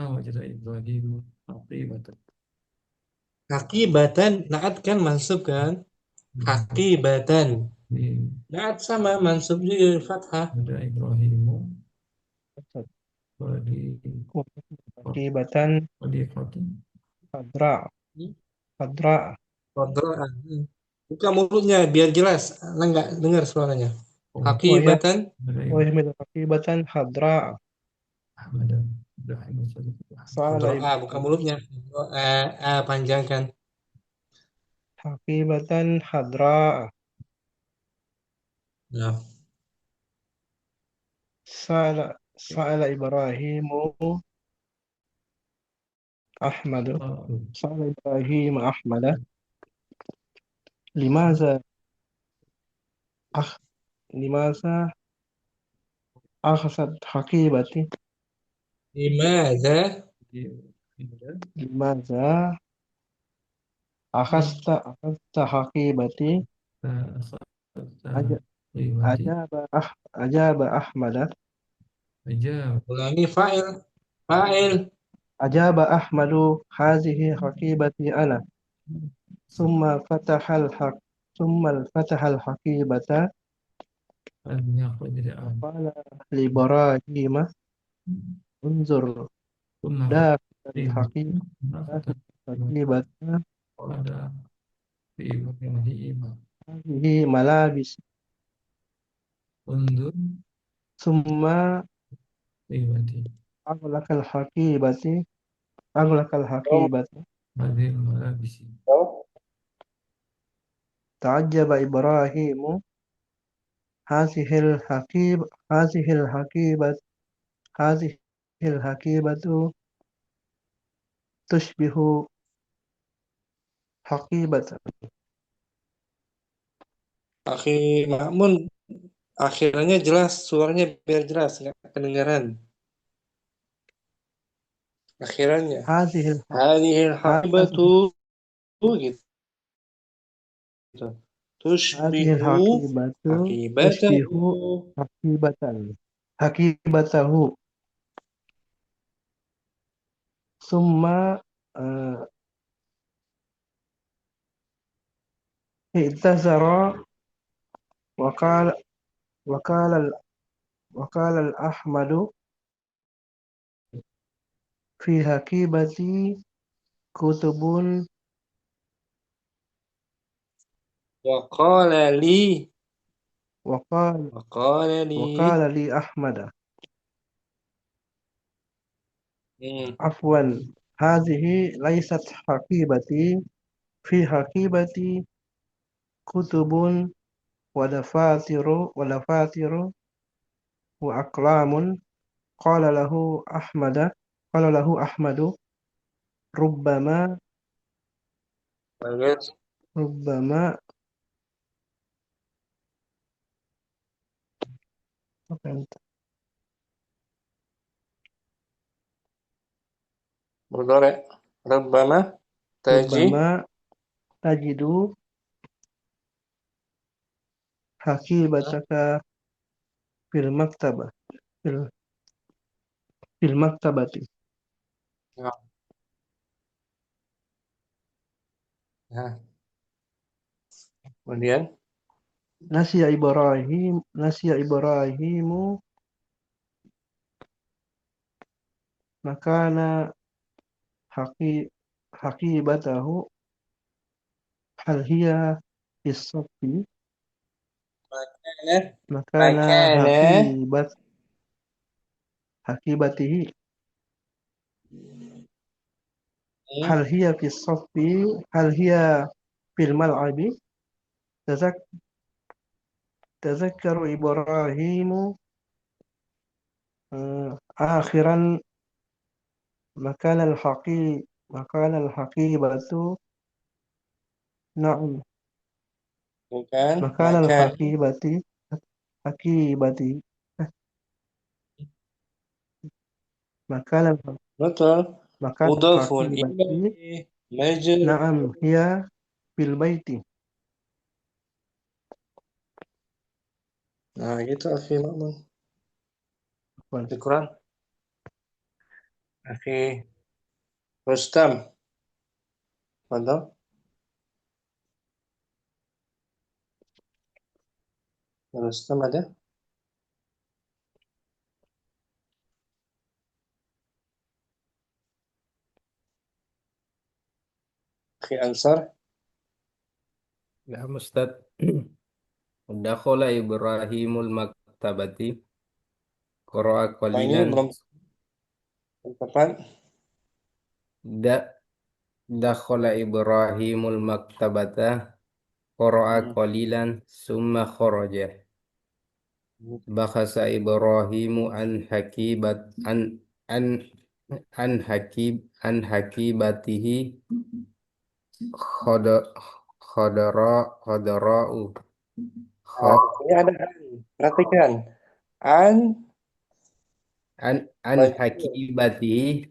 وجد إبراهيم حقيبة. akibatan naat kan mansub kan? Akibatan. Naat sama mansub juga fathah. Ada Ibrahim Ustaz. Wadi Hakibatan Wadiqati. khadra'u. Khadra'u. Khadra. Buka mulutnya biar jelas. Enggak dengar suaranya. Oh. Akibatan Wa yahmilu hakibatan khadra'u. Ahmad Ibrahim Sa'ala Khadra. Buka mulutnya. Panjangkan. hakibatan khadra'u. Nah. Sa'ala Ibrahimu Ahmadu. Sa'ala Ibrahim Ahmada. Limaza akhasat hakibati. Limadza Limaza akhasta hakibati. Ajaba Ahmada. ulangi fa'il. Ajaba Ahmadu hazihi hakibati ana. Summa fatahal hakibata. Qala li Ibrahim unzur dakhil hakibata. Hazihi malabis. Summa aghlaqal hakibati. Ta'ajjaba Ibrahimu hazihil hakibatu tushbihu hakibatan. Akhi Ma'mun, akhirnya jelas, suaranya biar jelas, nggak kedengaran. Akhirannya. Hazihil Hakibatu gitu. Hadhil Tushbihu tushbihu hakibatahu. Summa i'tazara wa qala al-Ahmadu fi hakibati kutubun wa qala li Ahmada. Afwan. Hadhihi laysat hakibati fi hakibati kutubun wa dafatiru wa aqlamun. Qala lahu Ahmadu rubbama Mudhari. Rubbama tajidu hakibataka fil maktabati. Nah. Kemudian nasiya Ibrahimu makana haqi haqibatahu hal hiya fis saffi Makana makana makana haqibatihi hmm, hal hiya fis saffi hal hiya fil mal'abi tazak tazakkaru Ibrahimu akhiran makana al-haqibatu na'am bukan makana makan. al-haqibati makana Betul. makana Mudhafun al-haqibati ilaihi majrur. na'am hiya fil baiti. Nah, gitu akhi Ma'mun. Afwan. Syukran. Akhi Rustam. Fadal. Rustam ada? Akhi Ansar. Nah, Ustaz. Dakhala Ibrahimul maktabati qara'a Nah, ini qalilan belum tepat. da dakhala Ibrahimul maktabata qara'a Hmm. qalilan summa kharaja. Bakhasa Ibrahimu an an hakibatihi khada khadara'u Nah, di kha- sini ada an. Perhatikan. An an majrur. hakibatihi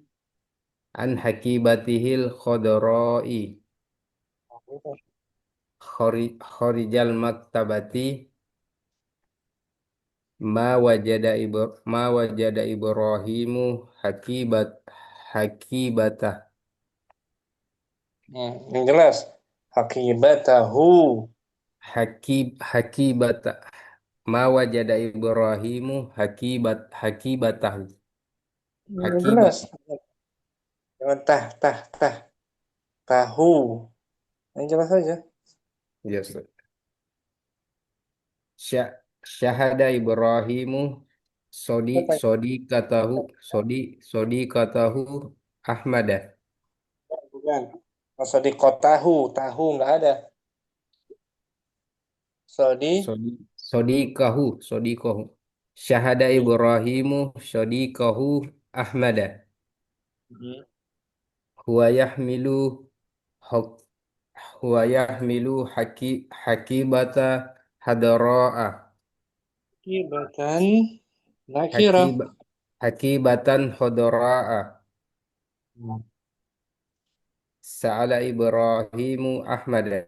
an hakibatihil khadara'i kharijal maktabati ma wajada Ibrahimu hakibatah Hmm, yang jelas. Hakibatahu. hakibata ma wajada Ibrahimu hakibatah Yang jelas. hakibat. Jangan tah. Tahu. Yang jelas saja. Yes. Syahada Ibrahimu Apa yang sodi katahu Ahmada. bukan? Masa di kotahu. Tahu nggak ada. Sodi. Sodikahu. Syahada Ibrahimu sodikahu Ahmada. Hmm. Huwa yahmilu hak- huwa yahmilu hakibata hadara'a. Hakibatan. Nakira. Hakiba, hakibatan hadara'a. Hmm. Sa'ala Ibrahimu Ahmada.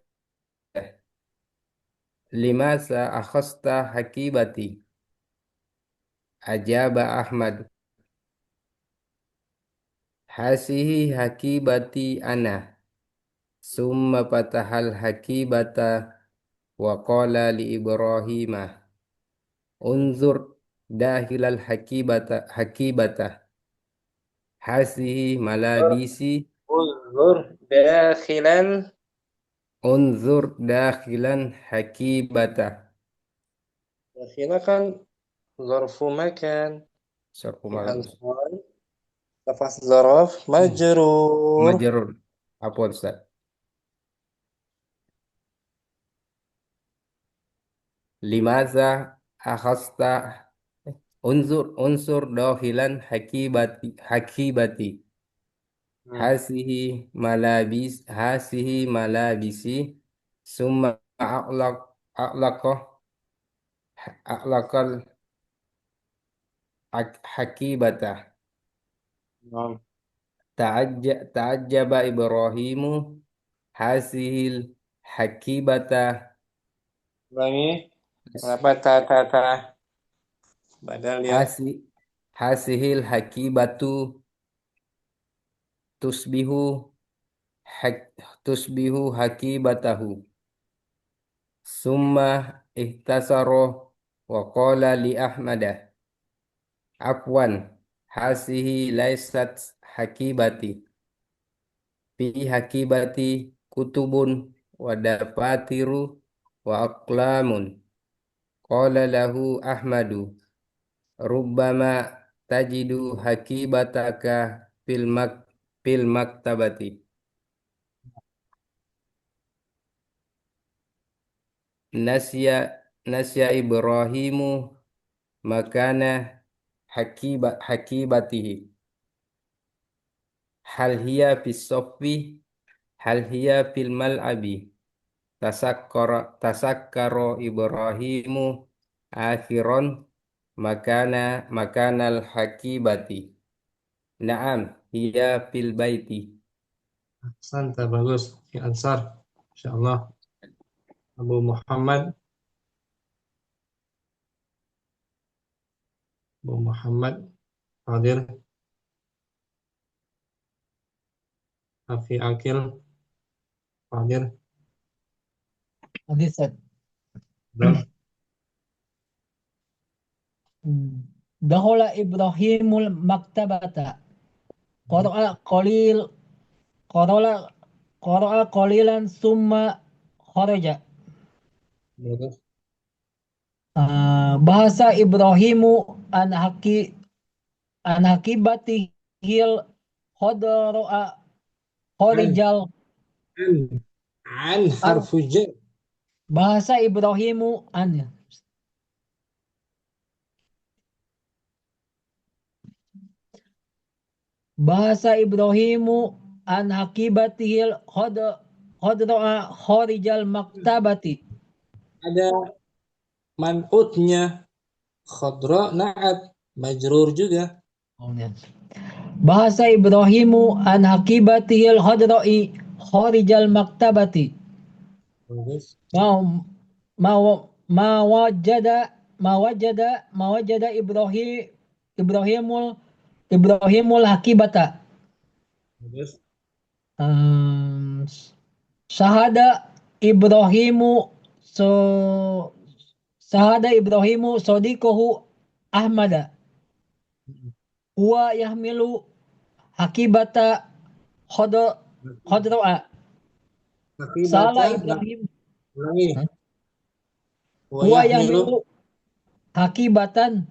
Limasa akhasta hakibati. Ajaba Ahmad. Hasihi hakibati ana. Summa patahal hakibata wa qala li Ibrahimah. Unzur dahilal hakibata. Hasihi malabisi. Uzur dakhilal. Unzur dakhilan hakibata. Dakhila kan zarfu makan. Sarfu Di malam. ansar. Lafaz zaraf majrur. Majrur. Apa Ustaz? Limaza akhasta unsur dahilan hakibati. Hmm. Hasihi malabisi summa a'laqah a'laqal hakibata. Nah, Ta'ajjaba Ibrahimu hasihil hakibata ulangi. Kenapa ta? Badal ya. hasi hasihil hakibatu tusbihu tusbihu hakibatahu summa ihtasara wa qala li Ahmada afwan hasihi laysat hakibati fi hakibati kutubun wa dafatiru wa aqlamun qala lahu Ahmadu rubbama tajidu hakibataka fil maktabati nasya Ibrahimu makana hakibatihi hal hiya fis soffi hal hiya fil mal'abi tasakkara Ibrahimu akhiron makanal hakibati na'am hiya fil baiti. Santa, bagus. Ya, Ansar. Insyaallah. Abu Muhammad. Abu Muhammad. Hadir. Afi Akil. Hadir. Hadis Ustaz. Dakhala Ibrahimul maktabata. Qara'a qalilan summa kharaja. Bagus. Bahasa Ibrahimu an hakibatihil khadara'a kharijal. An harfu jar. Bahasa Ibrahimu an. Bahasa Ibrahimu an hakibatihil khadara'a kharijal maktabati. Ada man'utnya. Khadra na'at. Majrur juga. Bahasa Ibrahimu an hakibatihil khadra'i kharijal maktabati. Bagus. Ma wajada Ibrahimul hakibata. Bagus. Sahada Ibrahimu sadiqahu Ahmada. Wa yahmilu hakibata khadra'a. Salah Ibrahim. Ulangi. Wa yahmilu hakibatan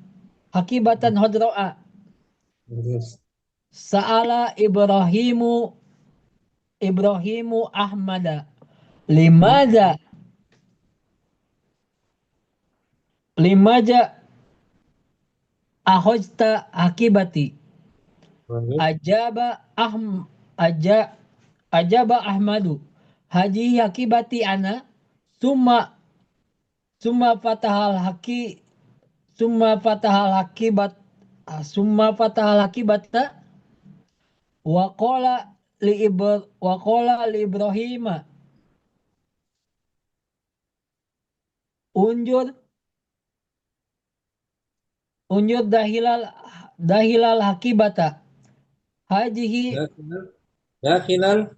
khadra'a. Bagus. Sa'ala Ibrahimu Ahmada. Limaja ahojta hakibati. Bagus. Ajaba Ahmadu. Haji hakibati ana. Summa fatahal hakibata. Wa qala li Ibrahima. Unjur dahilal hakibata. Hajihi Dakhilan.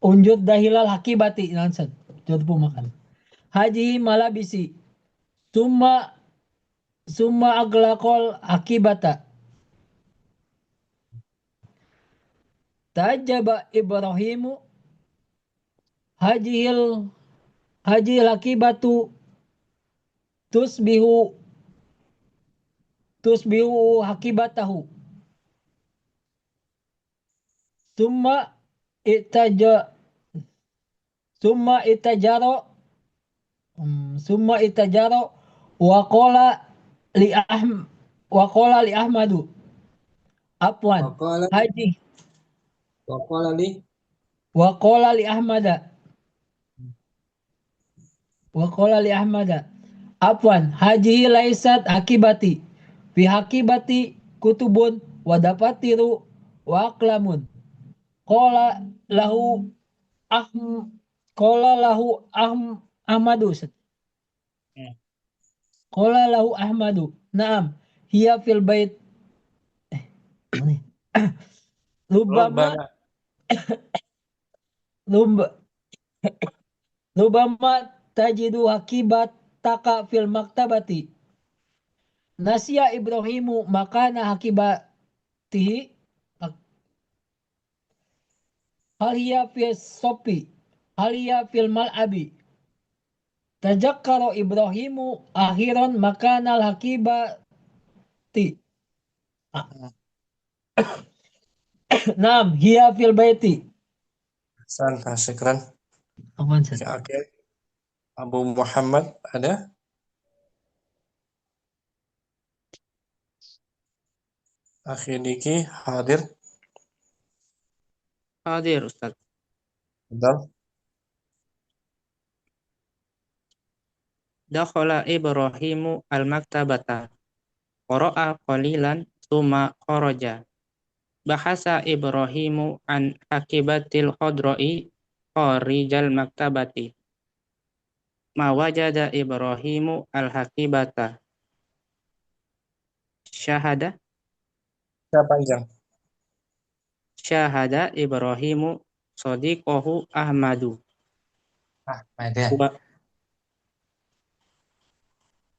unjur dahilal hakibati. Nansan. Jod po makan. Hajihi malabisi. Summa aglaqal hakibata. Tajaba Ibrahimu. Hajil hakibatu tusbihu hakibatahu. Summa itajaro wa qala li Ahmadu afwan haji wa qala li Ahmada afwan haji laisat hakibati fi hakibati kutubun wa dafatiru wa aqlamun qala lahu Ahmadu. Qala lahu Ahmadu. Naam, hiya fil bait. Rubama tajidu hakibataka fil maktabati. Nasya Ibrahimu makana hakibatihi. Hal hiya fil sopi. Hal hiya fil mal'abi. Tajakkara Ibrahimu akhiran makanal hakibati. Naam, hiya fil baiti. Ahsanta, syukran. Apaan, Ustaz? Oke. Abu Muhammad ada? Akhi Diki hadir? Hadir Ustaz. Betul. Dakhala Ibrahimu al-maktabata. Qara'a qalilan tsumma kharaja. Bahasa Ibrahimu an akibatil khadra'i kharijal maktabati. Ma wajada Ibrahimu al-hakibata. Syahada Saya panjang. Syahada Ibrahimu sadiqahu Ahmadu. Ahmad. Wa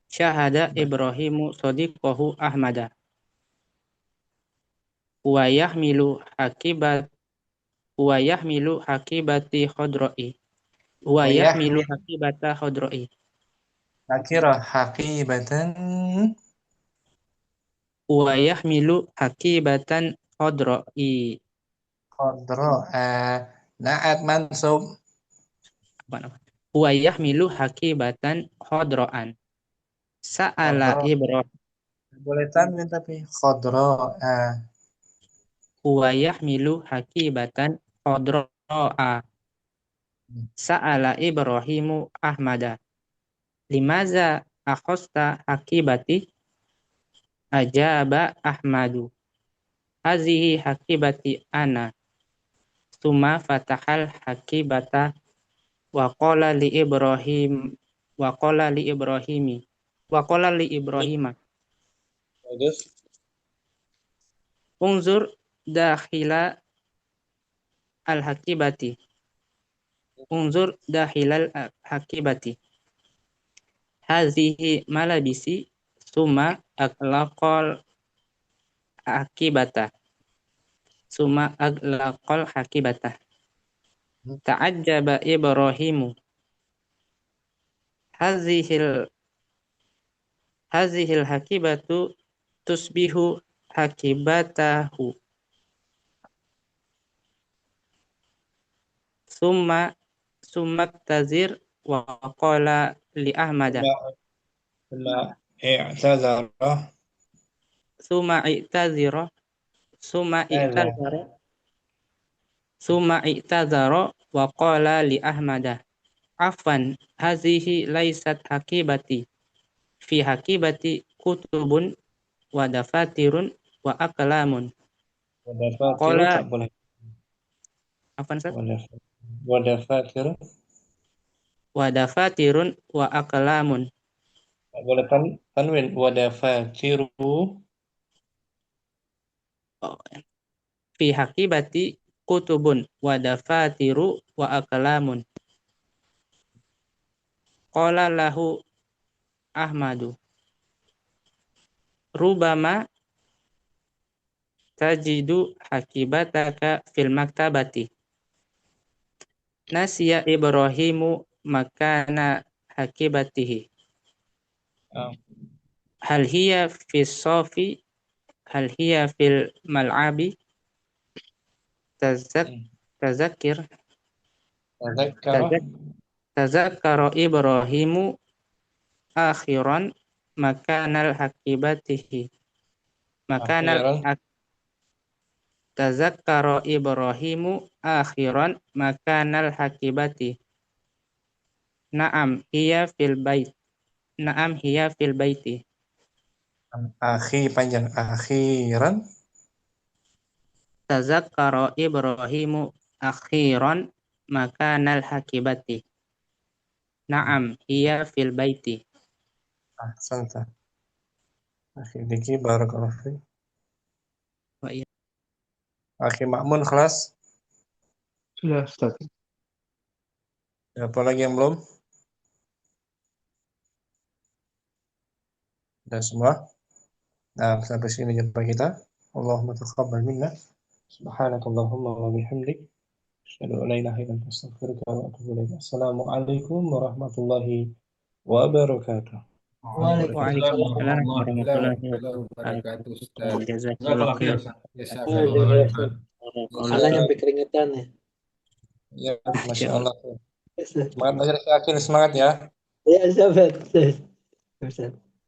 Syahada Ibrahimu sadiqahu Ahmada. Wa yahmilu hakibati khadra'i. Wa yahmilu hakibata khadra'i. Nakira hakibatan Wa yahmilu hakibatan khadra'i. khadra. Na'at mansub. Wa yahmilu hakibatan khadra'an. Sa'ala Khadra. Ibrahim. Boleh tanwin tapi khadra. Wa yahmilu hakibatan khadra'a. Sa'ala Ibrahimu Ahmada. Limaza akhasta hakibati? Ajaba Ahmadu. Hazihi hakibati ana. Suma fatahal hakibata wa qala li Ibrahima. Bagus. Unzur dakhila al-hakibati. Unzur dakhilal hakibati. Hazihi malabisi suma aglaqal hakibata. Suma aglaqal hakibata. Ta'ajjaba Ibrahimu. Hazihil hakibatu tusbihu hakibatahu. Summa tazir wa qala li Ahmada. Summa i'tazara wa qala li Ahmada. Afan hazihi laisat hakibati. Fi hakibati kutubun wa dafatirun wa aqlamun. Qala afan Ustaz? Wa dafatirun wa aqlamun. Boleh tanwin wadafatiru. Fi hakibati kutubun wa dafatiru wa aqlamun. Qala lahu Ahmadu. Rubama tajidu hakibataka fil maktabati. Nasya Ibrahimu makana hakibatihi. Hal hiya fi sofi. Hal hiya fil mal'abi. Tazakkara Ibrahimu akhiran makanal hakibatihi. Tazakkara Ibrahimu akhiran makanal hakibati. Naam hiya fil bait. Naam hiya fil baiti. Akhi panjang akhiran. Tazakkara Ibrahimu akhiran makanal hakibati. Naam hiya fil baiti. Ahsanta. Akhi Diki barakallahu fi. Akhi Ma'mun kelas. Sudah, Ustaz. Apa lagi yang belum? Sudah semua? Nah, sampai sini jumpa kita. Allahumma taqabbal minna. Subhanakallahumma wa bihamdik. Asyhadu an la ilaha illa anta astaghfiruka wa atubu ilaik. Assalamualaikum warahmatullahi wabarakatuh. Waalaikumsalam warahmatullahi wabarakatuh, Ustaz. wabarakatuh. Jazakallah khair. Jazakallah khair. Ala nyampe keringetan ya. Ya, Masya Allah. Semangat belajar Syakir, semangat ya. Ya, sahabat.